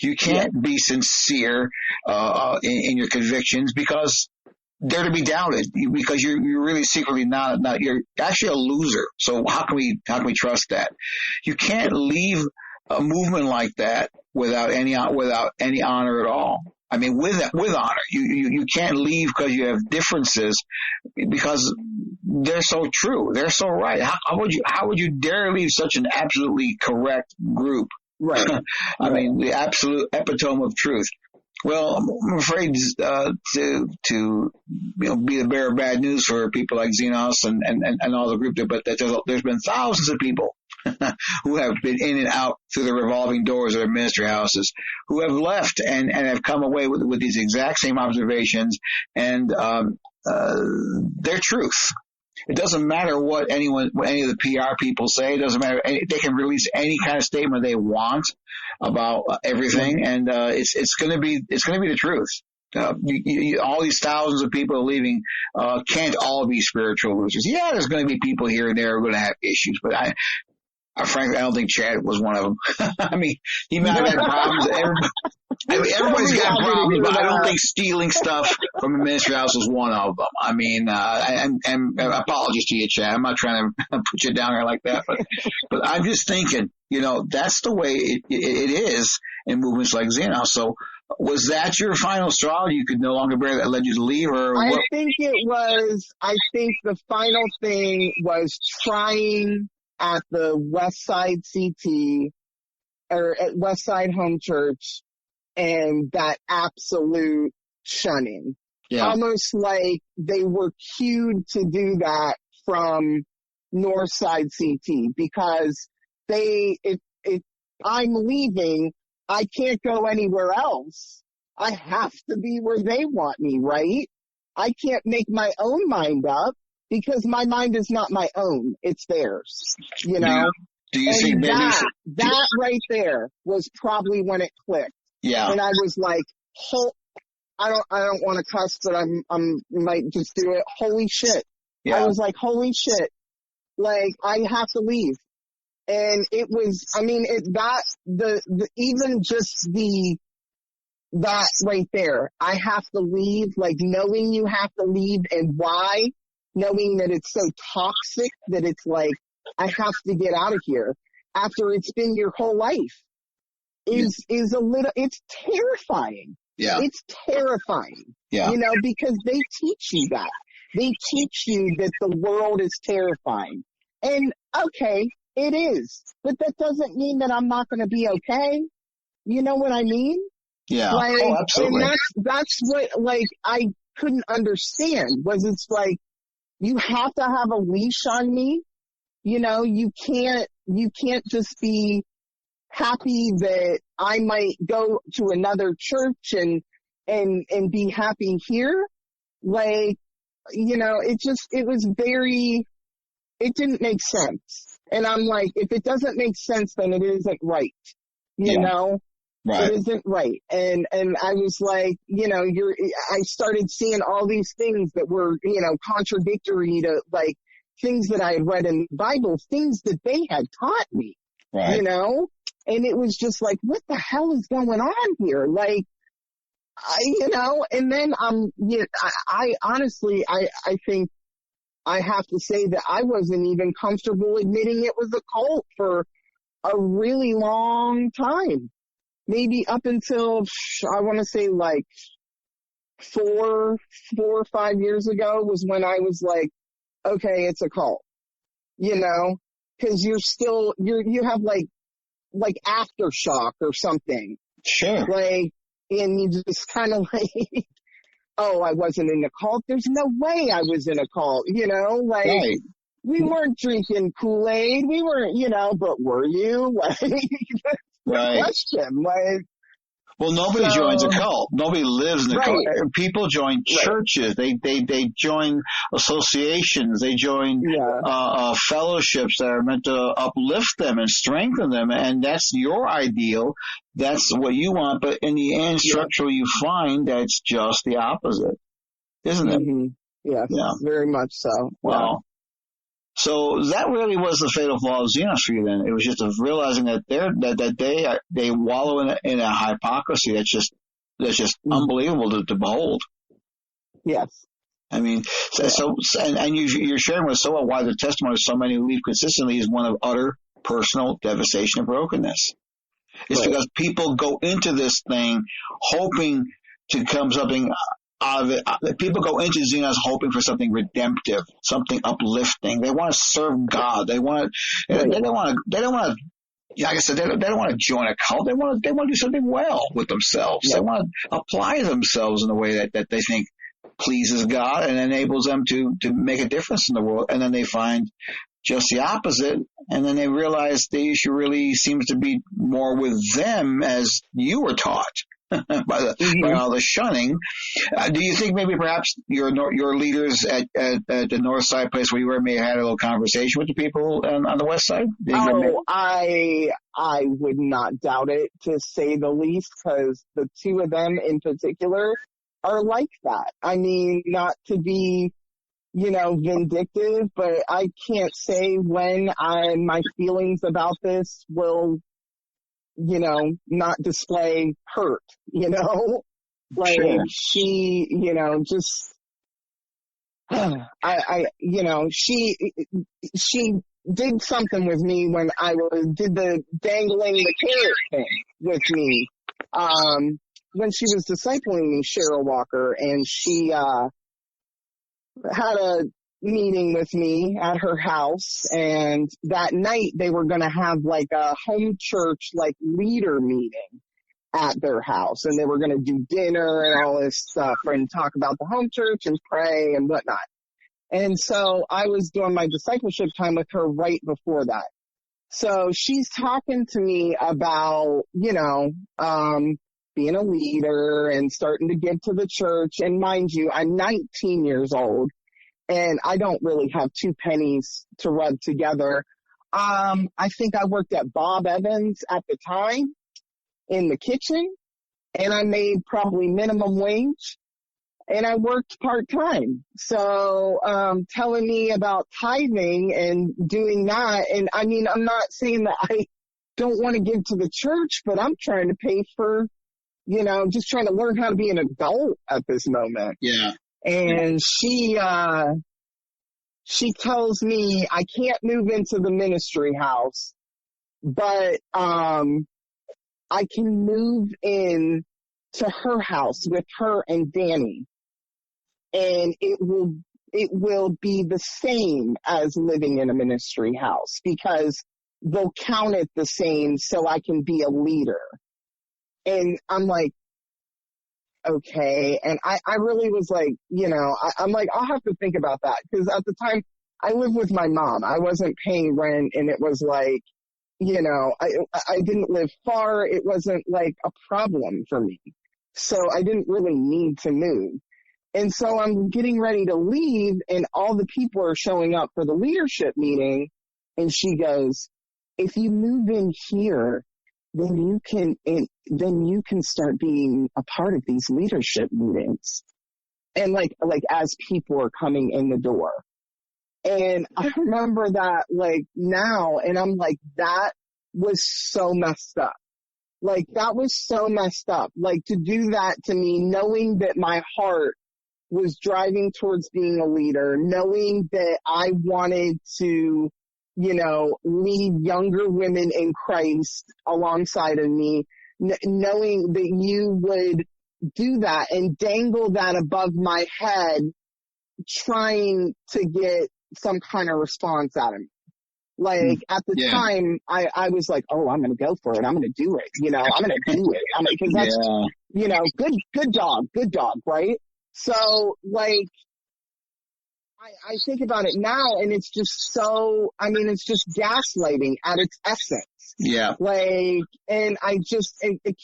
You can't be sincere in your convictions because they're to be doubted because you're really secretly not you're actually a loser. So how can we trust that? You can't leave a movement like that without any honor at all. I mean, with honor, you can't leave because you have differences, because they're so true, they're so right. How would you dare leave such an absolutely correct group? Right. I mean, the absolute epitome of truth. Well, I'm afraid to be the bearer of bad news for people like Xenos and all the group there, but there's been thousands of people who have been in and out through the revolving doors of their ministry houses, who have left and have come away with these exact same observations and their truth. It doesn't matter what any of the PR people say. It doesn't matter. They can release any kind of statement they want about everything, and it's going to be the truth. All these thousands of people leaving can't all be spiritual losers. Yeah, there's going to be people here and there who are going to have issues, but frankly, I don't think Chad was one of them. I mean, he might have had problems. Everybody's got problems, but I don't think stealing stuff from a ministry house is one of them. I mean, and apologies to you, Chad. I'm not trying to put you down there like that, but I'm just thinking, that's the way it is in movements like Xenos. So was that your final straw? You could no longer bear that led you to leave, or what? I think the final thing was trying at the West Side CT or at West Side Home Church, and that absolute shunning. Yeah. Almost like they were cued to do that from North Side CT, because if I'm leaving, I can't go anywhere else. I have to be where they want me, right? I can't make my own mind up, because my mind is not my own. It's theirs, Do you see that right there was probably when it clicked. Yeah. And I was like, I don't want to cuss, but I'm might just do it. Holy shit. Yeah. I was like, holy shit. Like, I have to leave. And it was, I mean, even just that right there, I have to leave, like knowing you have to leave and why, knowing that it's so toxic that it's like, I have to get out of here after it's been your whole life is it's terrifying. Yeah. It's terrifying. Yeah. Because they teach you that. They teach you that the world is terrifying. And okay, it is. But that doesn't mean that I'm not going to be okay. You know what I mean? Yeah. Absolutely. And that's what, I couldn't understand was it's like, you have to have a leash on me. You can't just be happy that I might go to another church and be happy here. It didn't make sense. And I'm like, if it doesn't make sense, then it isn't right. You know? Right. It isn't right. And I was like, I started seeing all these things that were, contradictory to things that I had read in the Bible, things that they had taught me, right. And it was just like, what the hell is going on here? And then I honestly, I think I have to say that I wasn't even comfortable admitting it was a cult for a really long time. Maybe up until, I want to say 4 or 5 years ago was when I was like, okay, it's a cult, cause you have aftershock or something. Sure. And you just kind of oh, I wasn't in a cult. There's no way I was in a cult, right. We weren't drinking Kool-Aid. We weren't, but were you? Right. Question. Well, nobody joins a cult. Nobody lives in a cult. People join churches. They join associations. They join fellowships that are meant to uplift them and strengthen them. And that's your ideal. That's what you want. But in the end, structurally, you find that it's just the opposite, isn't it? Mm-hmm. Yes, yeah, very much so. Wow. So that really was the fatal flaw of Xenos for you then. It was just of realizing that they wallow in a hypocrisy that's just unbelievable to behold. Yes. I mean, and you're sharing with so why the testimony of so many who leave consistently is one of utter personal devastation and brokenness. It's because people go into this thing hoping to come something out of it. People go into Xenos hoping for something redemptive, something uplifting. They want to serve God. They want to. They don't want to. Like I said, they don't want to join a cult. They want to do something well with themselves. Yeah. They want to apply themselves in a way that they think pleases God and enables them to make a difference in the world. And then they find just the opposite, and then they realize the issue really seems to be more with them, as you were taught by all the shunning. Do you think maybe perhaps your leaders at the north side place where you were may have had a little conversation with the people on the west side? I would not doubt it, to say the least, because the two of them in particular are like that. I mean, not to be vindictive, but I can't say when my feelings about this will, not display hurt, like sure. She, just, she did something with me when I did the dangling the carrot thing with me, when she was discipling me, Cheryl Walker, and she, had a meeting with me at her house, and that night they were going to have like a home church like leader meeting at their house, and they were going to do dinner and all this stuff and talk about the home church and pray and whatnot. And so I was doing my discipleship time with her right before that. So she's talking to me about, being a leader and starting to give to the church. And mind you, I'm 19 years old and I don't really have two pennies to rub together. I think I worked at Bob Evans at the time in the kitchen, and I made probably minimum wage, and I worked part-time. So, telling me about tithing and doing that. And I mean, I'm not saying that I don't want to give to the church, but I'm trying to pay for, just trying to learn how to be an adult at this moment. Yeah. And she tells me I can't move into the ministry house, but, I can move in to her house with her and Danny, and it will be the same as living in a ministry house because they'll count it the same so I can be a leader. And I'm like, okay. And I really was like, I'm like, I'll have to think about that. Because at the time I lived with my mom. I wasn't paying rent, and it was like, I didn't live far. It wasn't like a problem for me. So I didn't really need to move. And so I'm getting ready to leave, and all the people are showing up for the leadership meeting. And she goes, if you move in here, then you can start being a part of these leadership meetings. And like as people are coming in the door. And I remember that like now, and I'm like, that was so messed up. Like that was so messed up. Like to do that to me, knowing that my heart was driving towards being a leader, knowing that I wanted to, lead younger women in Christ alongside of me, knowing that you would do that and dangle that above my head, trying to get some kind of response out of me. Like at the time, I was like, oh, I'm going to go for it. I'm going to do it. I'm going to do it. Because that's, good dog, right? So like, I think about it now, and it's just so, it's just gaslighting at its essence. Yeah. Like, and I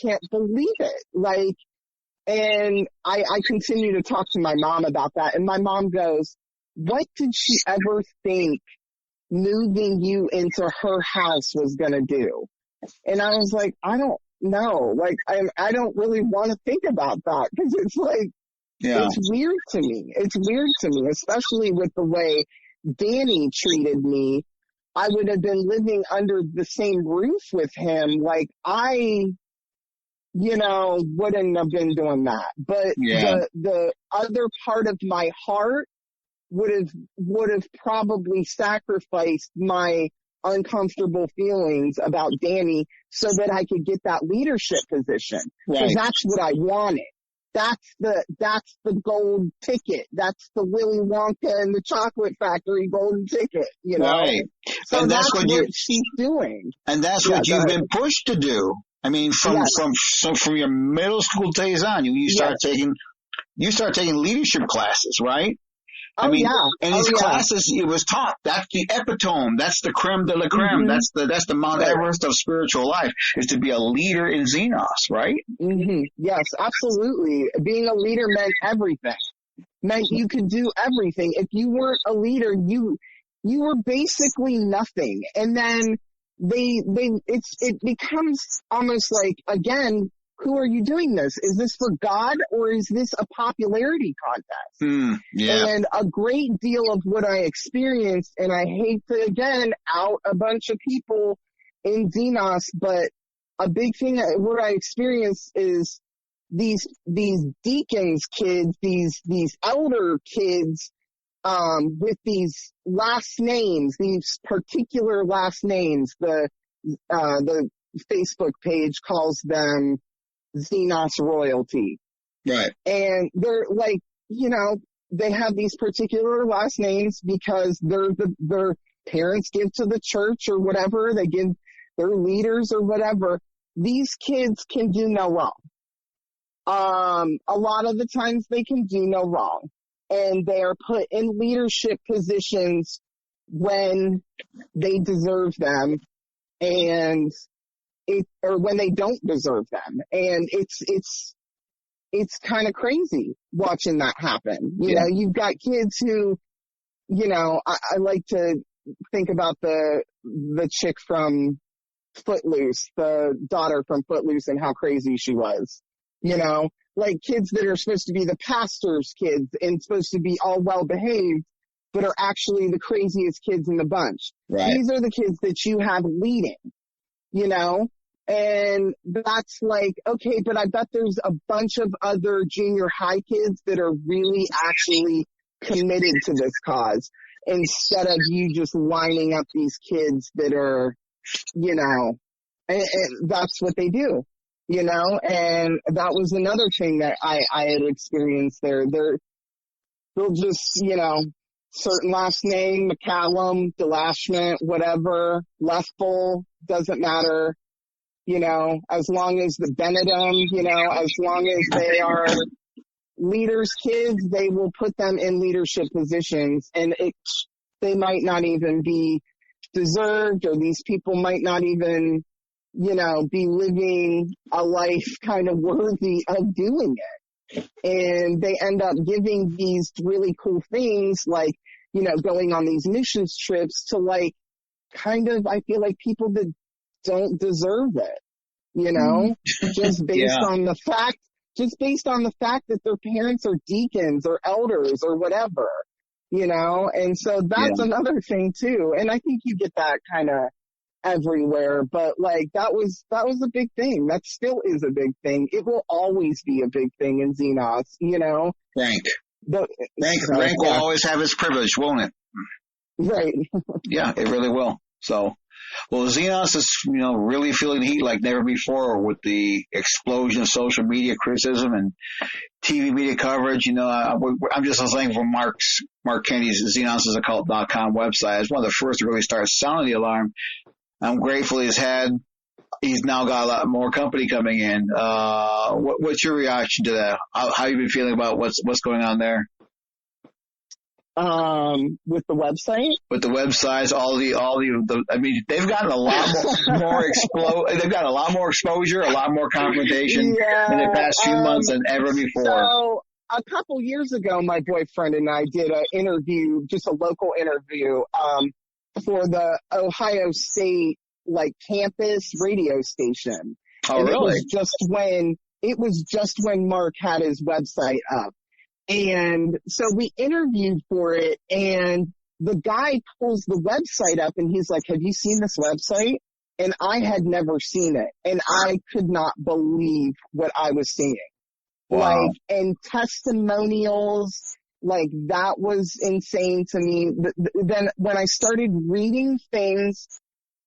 can't believe it. Like, and I continue to talk to my mom about that, and my mom goes, what did she ever think moving you into her house was going to do? And I was like, I don't know. Like, I don't really want to think about that, because it's like, it's weird to me. It's weird to me, especially with the way Danny treated me. I would have been living under the same roof with him. Like, I wouldn't have been doing that. But the other part of my heart would have probably sacrificed my uncomfortable feelings about Danny so that I could get that leadership position. Because that's what I wanted. That's the gold ticket. That's the Willy Wonka and the Chocolate Factory golden ticket, Right. So and that's what she's doing. And that's what you've been pushed to do. I mean, from your middle school days on, you start taking leadership classes, right? And these classes, it was taught, that's the epitome, that's the creme de la creme, mm-hmm. that's the Mount Everest of spiritual life, is to be a leader in Xenos, right? Mm-hmm. Yes, absolutely. Being a leader meant everything. Meant you could do everything. If you weren't a leader, you were basically nothing. And then it becomes almost like, again, who are you doing this? Is this for God or is this a popularity contest? And a great deal of what I experienced, and I hate to, again, out a bunch of people in Xenos, but a big thing, what I experienced is these deacons kids, these elder kids, with these last names, these particular last names. The Facebook page calls them Xenos royalty. Right. And they're like, they have these particular last names because their parents give to the church or whatever. They give their leaders or whatever. These kids can do no wrong. A lot of the times they can do no wrong. And they are put in leadership positions when they deserve them. And or when they don't deserve them. And it's kind of crazy watching that happen. You know, you've got kids who, I like to think about the chick from Footloose, the daughter from Footloose, and how crazy she was, like kids that are supposed to be the pastor's kids and supposed to be all well behaved, but are actually the craziest kids in the bunch. Right. These are the kids that you have leading. And that's like, okay, but I bet there's a bunch of other junior high kids that are really actually committed to this cause instead of you just lining up these kids that are, and that's what they do, and that was another thing that I had experienced there. They'll just, certain last name, McCallum, Delashment, whatever, Lethbol, doesn't matter, as long as the Benedum, as long as they are leaders' kids, they will put them in leadership positions, and they might not even be deserved, or these people might not even, be living a life kind of worthy of doing it. And they end up giving these really cool things like, going on these missions trips to like, kind of, I feel like people that don't deserve it, just based on the fact, that their parents are deacons or elders or whatever, and so that's another thing too. And I think you get that kind of everywhere, but like that was a big thing. That still is a big thing. It will always be a big thing in Xenos, Rank will always have its privilege, won't it? Right. Yeah, it really will. So, well, Xenos is, really feeling the heat like never before with the explosion of social media criticism and TV media coverage. I'm just saying from Mark Kennedy's xenosisaccult.com website. It's one of the first to really start sounding the alarm. I'm grateful he's now got a lot more company coming in. What's your reaction to that? How you been feeling about what's going on there? With the website? With the websites, they've gotten a lot more they've got a lot more exposure, a lot more confrontation in the past few months than ever before. So a couple years ago, my boyfriend and I did an interview, just a local interview, for the Ohio State campus radio station. Oh, and really? It was just when Mark had his website up. And so we interviewed for it, and the guy pulls the website up and he's like, "Have you seen this website?" and I had never seen it, and I could not believe what I was seeing. Wow. And testimonials, that was insane to me. Then when I started reading things,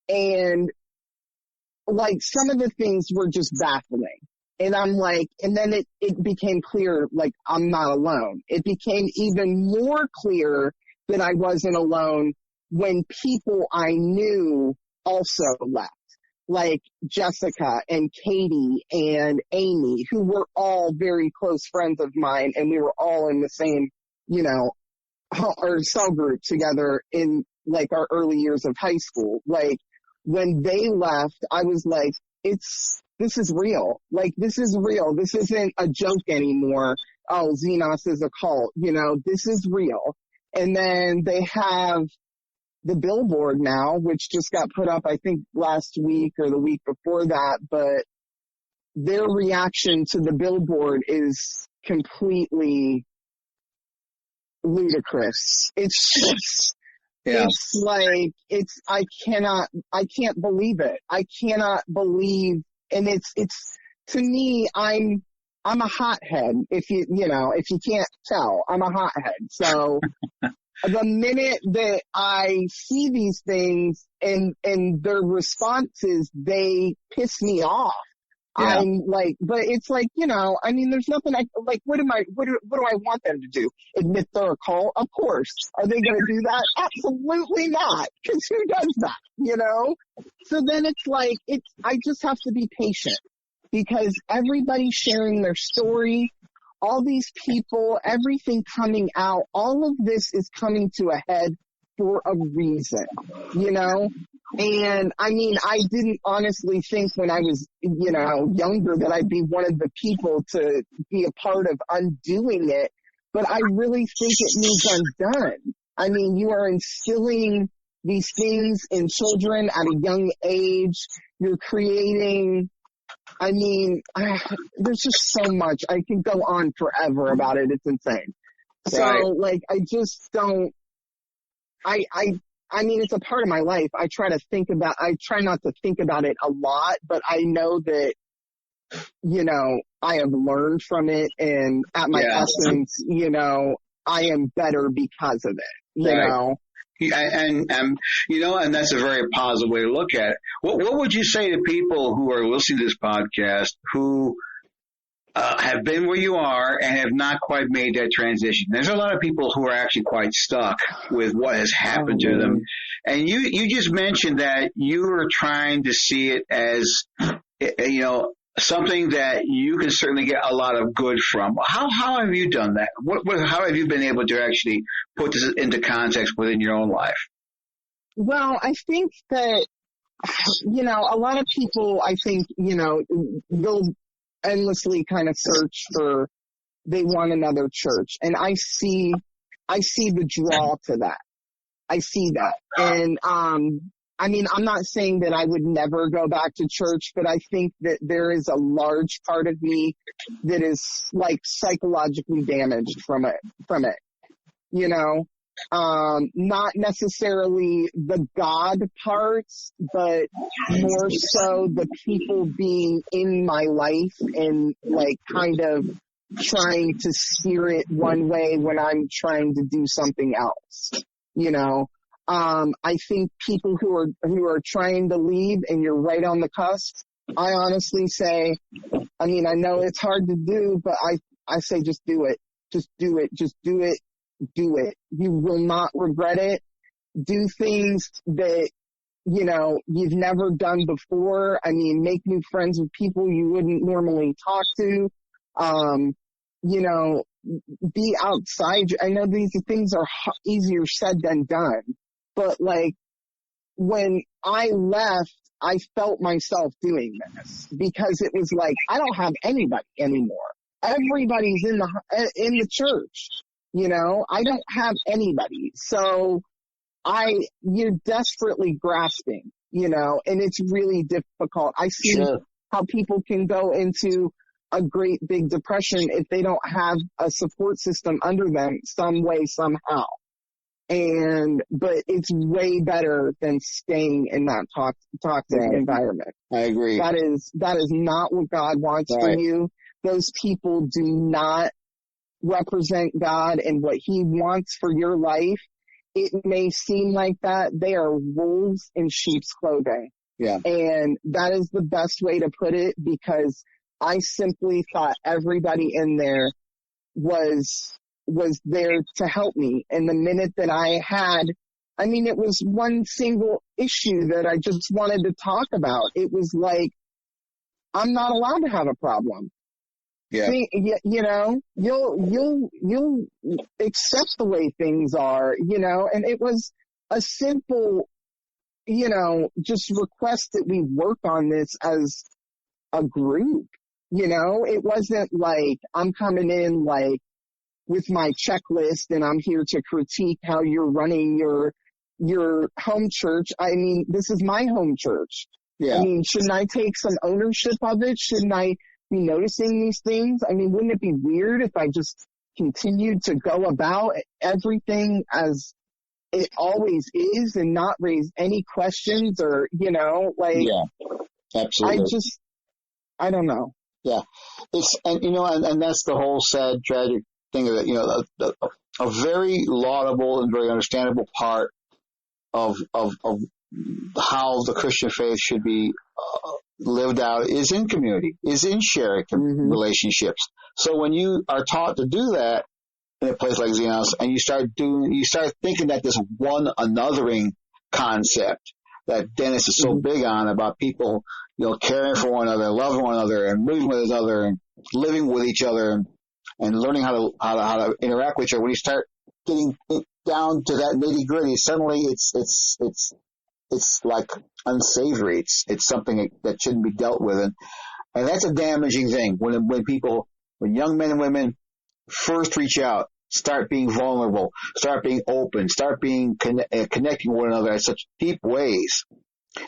and some of the things were just baffling. And I'm and then it became clear, I'm not alone. It became even more clear that I wasn't alone when people I knew also left, like Jessica and Katie and Amy, who were all very close friends of mine, and we were all in the same, our cell group together in our early years of high school. When they left, I was this is real. This is real. This isn't a joke anymore. Oh, Xenos is a cult. This is real. And then they have the billboard now, which just got put up, I think, last week or the week before that. But their reaction to the billboard is completely ludicrous. It's just, I can't believe it. I cannot believe, and it's, to me, I'm a hothead. If you can't tell, I'm a hothead. So the minute that I see these things and their responses, they piss me off. Yeah. I'm but it's there's nothing what do I want them to do? Admit they're a cult? Of course. Are they going to do that? Absolutely not. Because who does that? So then I just have to be patient, because everybody's sharing their story. All these people, everything coming out, all of this is coming to a head for a reason, And I didn't honestly think when I was, younger that I'd be one of the people to be a part of undoing it. But I really think it moves undone. You are instilling these things in children at a young age. You're creating, there's just so much. I can go on forever about it. It's insane. Right. So, I just don't, it's a part of my life. I try not to think about it a lot, but I know that, I have learned from it, and at my essence, I am better because of it, you know? And that's a very positive way to look at it. What would you say to people who are listening to this podcast who have been where you are and have not quite made that transition? There's a lot of people who are actually quite stuck with what has happened to them. And you just mentioned that you are trying to see it as, something that you can certainly get a lot of good from. How have you done that? How have you been able to actually put this into context within your own life? Well, I think that, a lot of people, I think, they'll endlessly kind of search for, they want another church. And I see the draw to that. I see that. And, I'm not saying that I would never go back to church, but I think that there is a large part of me that is psychologically damaged from it, not necessarily the God parts, but more so the people being in my life and kind of trying to steer it one way when I'm trying to do something else, I think people who are trying to leave, and you're right on the cusp, I honestly say, I know it's hard to do, but I say just do it. Just do it. Just do it. Do it. You will not regret it. Do things that, you've never done before. Make new friends with people you wouldn't normally talk to. Be outside. I know these things are easier said than done. But when I left, I felt myself doing this, because it was I don't have anybody anymore. Everybody's in the church, I don't have anybody. So you're desperately grasping, and it's really difficult. I see how people can go into a great big depression if they don't have a support system under them some way, somehow. but it's way better than staying in that toxic environment. I agree. That is not what God wants for you. Those people do not represent God and what he wants for your life. It may seem like that. They are wolves in sheep's clothing. Yeah. And that is the best way to put it, because I simply thought everybody in there was there to help me. And the minute that it was one single issue that I just wanted to talk about. It was like, I'm not allowed to have a problem. Yeah. See, you'll accept the way things are, and it was a simple, just request that we work on this as a group. It wasn't like I'm coming in like with my checklist and I'm here to critique how you're running your home church. I mean, this is my home church. Yeah. I mean, shouldn't I take some ownership of it? Shouldn't I be noticing these things? I mean, wouldn't it be weird if I just continued to go about everything as it always is and not raise any questions or, Yeah, absolutely. I don't know. Yeah. And that's the whole sad, tragic thing of it, a very laudable and very understandable part of how the Christian faith should be lived out is in community, is in sharing relationships. So when you are taught to do that in a place like Xenos, and you start thinking that this one anothering concept that Dennis is so big on about people, caring for one another, loving one another, and moving with each other, and living with each other, and learning how to interact with each other. When you start getting down to that nitty gritty, suddenly it's like unsavory. It's something that shouldn't be dealt with, and that's a damaging thing. When young men and women first reach out, start being vulnerable, start being open, start being connecting with one another in such deep ways,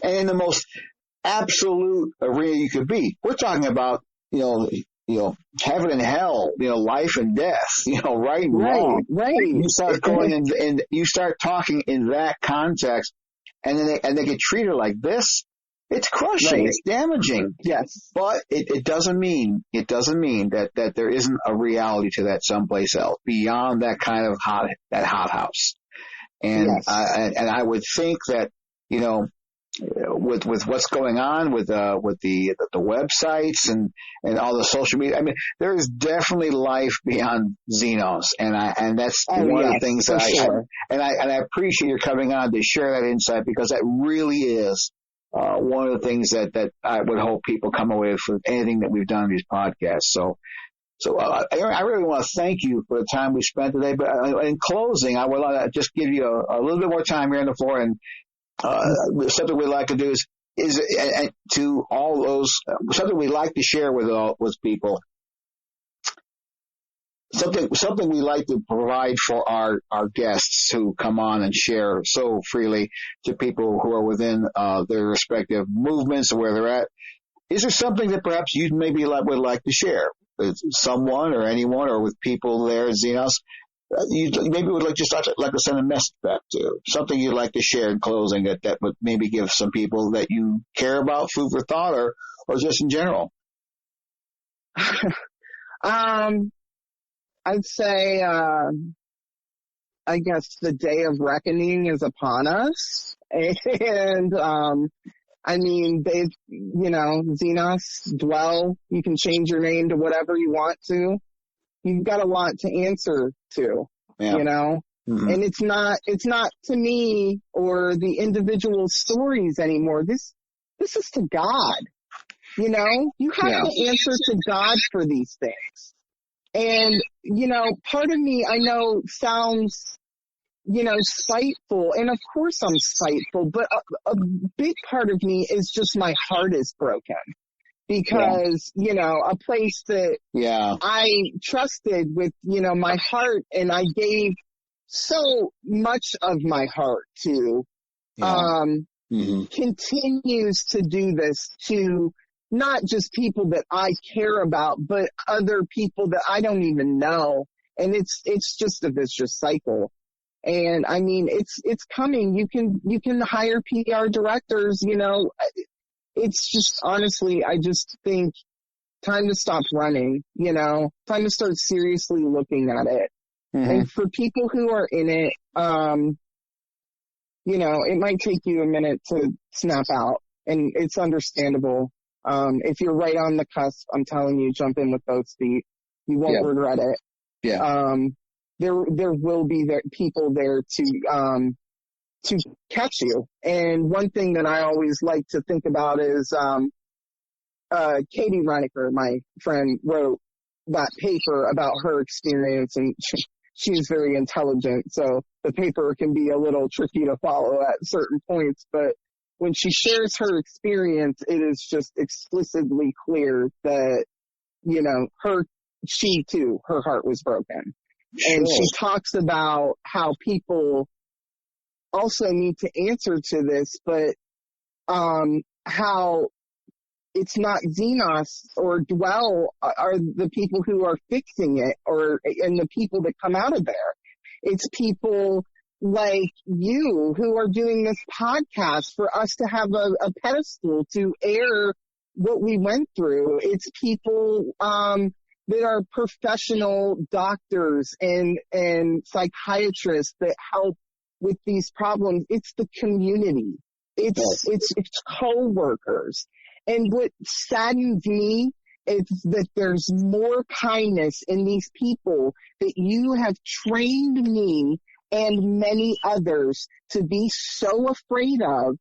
and in the most absolute arena you could be. We're talking about heaven and hell, life and death, right and wrong. Right. You start going and you start talking in that context, and then they get treated like this. It's crushing. Right. It's damaging. Yes. But it doesn't mean that there isn't a reality to that someplace else beyond that kind of hot house. And yes. I would think that, with what's going on with the websites and all the social media, I mean, there is definitely life beyond Xenos, and that's one of the things that I appreciate your coming on to share that insight, because that really is one of the things that I would hope people come away with anything that we've done in these podcasts. So I really want to thank you for the time we spent today. But in closing, I would just give you a little bit more time here on the floor, and something we'd like to do is to all those, something we like to share with people. Something we like to provide for our guests who come on and share so freely to people who are within their respective movements or where they're at. Is there something that perhaps you maybe would like to share with someone or anyone, or with people there at Xenos? You maybe would like to send a message back to, something you'd like to share in closing that would maybe give some people that you care about food for thought, or just in general. I'd say, I guess the day of reckoning is upon us. And, I mean, they've, Xenos, dwell, you can change your name to whatever you want to. You've got a lot to answer to, Mm-hmm. And it's not to me or the individual stories anymore. This is to God. You have to answer to God for these things. And, part of me, I know sounds, spiteful. And of course I'm spiteful, but a big part of me is just my heart is broken. Because, a place that I trusted with, my heart, and I gave so much of my heart to, continues to do this to not just people that I care about, but other people that I don't even know. And it's just a vicious cycle. And I mean, it's coming. You can hire PR directors, you know. It's just, honestly, I just think time to stop running, you know, time to start seriously looking at it. Mm-hmm. And for people who are in it, you know, it might take you a minute to snap out, and it's understandable. If you're right on the cusp, I'm telling you, jump in with both feet. You won't regret it. Yeah. There will be people there to catch you. And one thing that I always like to think about is, Katie Reinecker, my friend, wrote that paper about her experience, and she's very intelligent, so the paper can be a little tricky to follow at certain points, but when she shares her experience, it is just explicitly clear that, you know, she too, her heart was broken. Sure. And she talks about how people also need to answer to this, but how it's not Xenos or Dwell are the people who are fixing it, and the people that come out of there. It's people like you who are doing this podcast for us to have a pedestal to air what we went through. It's people that are professional doctors and psychiatrists that help with these problems. It's the community. It's co-workers. And what saddens me is that there's more kindness in these people that you have trained me and many others to be so afraid of.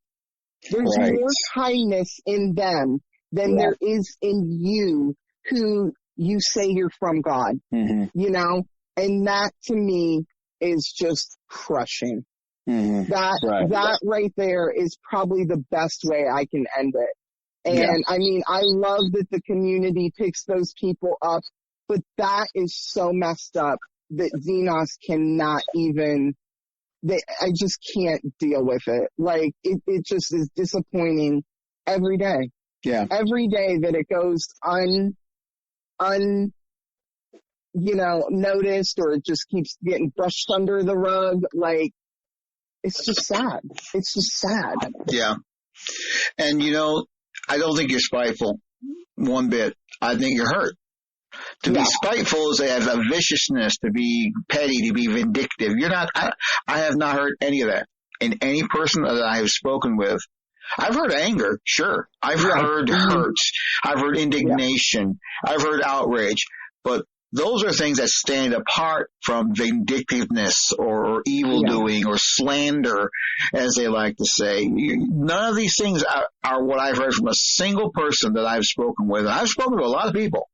There's more kindness in them than there is in you, who you say you're from God, you know? And that to me is just crushing. That right there is probably the best way I can end it. And I mean, I love that the community picks those people up, but that is so messed up that Xenos cannot even, I just can't deal with it. Like, it just is disappointing every day. Yeah. Every day that it goes you know, noticed, or it just keeps getting brushed under the rug. Like, it's just sad. It's just sad. Yeah. And, you know, I don't think you're spiteful one bit. I think you're hurt. To be spiteful is to have a viciousness, to be petty, to be vindictive. You're not, I have not heard any of that in any person that I have spoken with. I've heard anger, sure. I've heard hurts. I've heard indignation. I've heard outrage. But those are things that stand apart from vindictiveness or evil doing or slander, as they like to say. None of these things are what I've heard from a single person that I've spoken with. And I've spoken to a lot of people.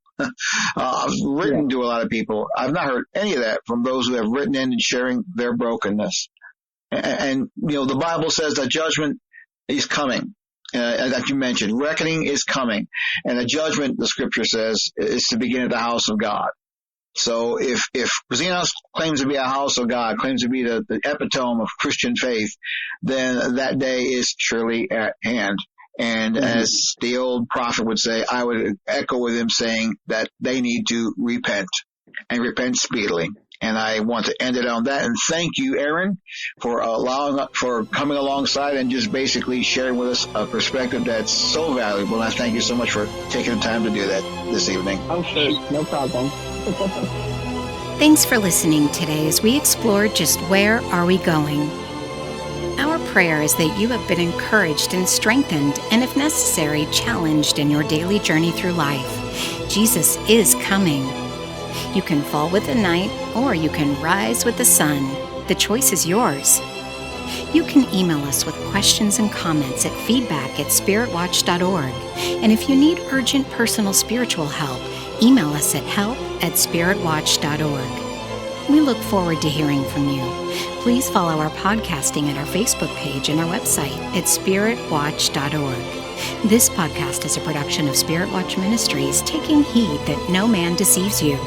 I've written to a lot of people. I've not heard any of that from those who have written in and sharing their brokenness. And you know, the Bible says that judgment is coming. That you mentioned, reckoning is coming. And the judgment, the scripture says, is to begin at the house of God. So if Xenos claims to be a house of God, claims to be the epitome of Christian faith, then that day is surely at hand. And as the old prophet would say, I would echo with him saying that they need to repent, and repent speedily. And I want to end it on that. And thank you, Erin, for coming alongside and just basically sharing with us a perspective that's so valuable. And I thank you so much for taking the time to do that this evening. Oh, sure. No problem. Thanks for listening today as we explore just where are we going. Our prayer is that you have been encouraged and strengthened, and if necessary, challenged in your daily journey through life. Jesus is coming. You can fall with the night, or you can rise with the sun. The choice is yours. You can email us with questions and comments at feedback@spiritwatch.org. And if you need urgent personal spiritual help, email us at help@spiritwatch.org. We look forward to hearing from you. Please follow our podcasting at our Facebook page and our website at spiritwatch.org. This podcast is a production of Spirit Watch Ministries, taking heed that no man deceives you.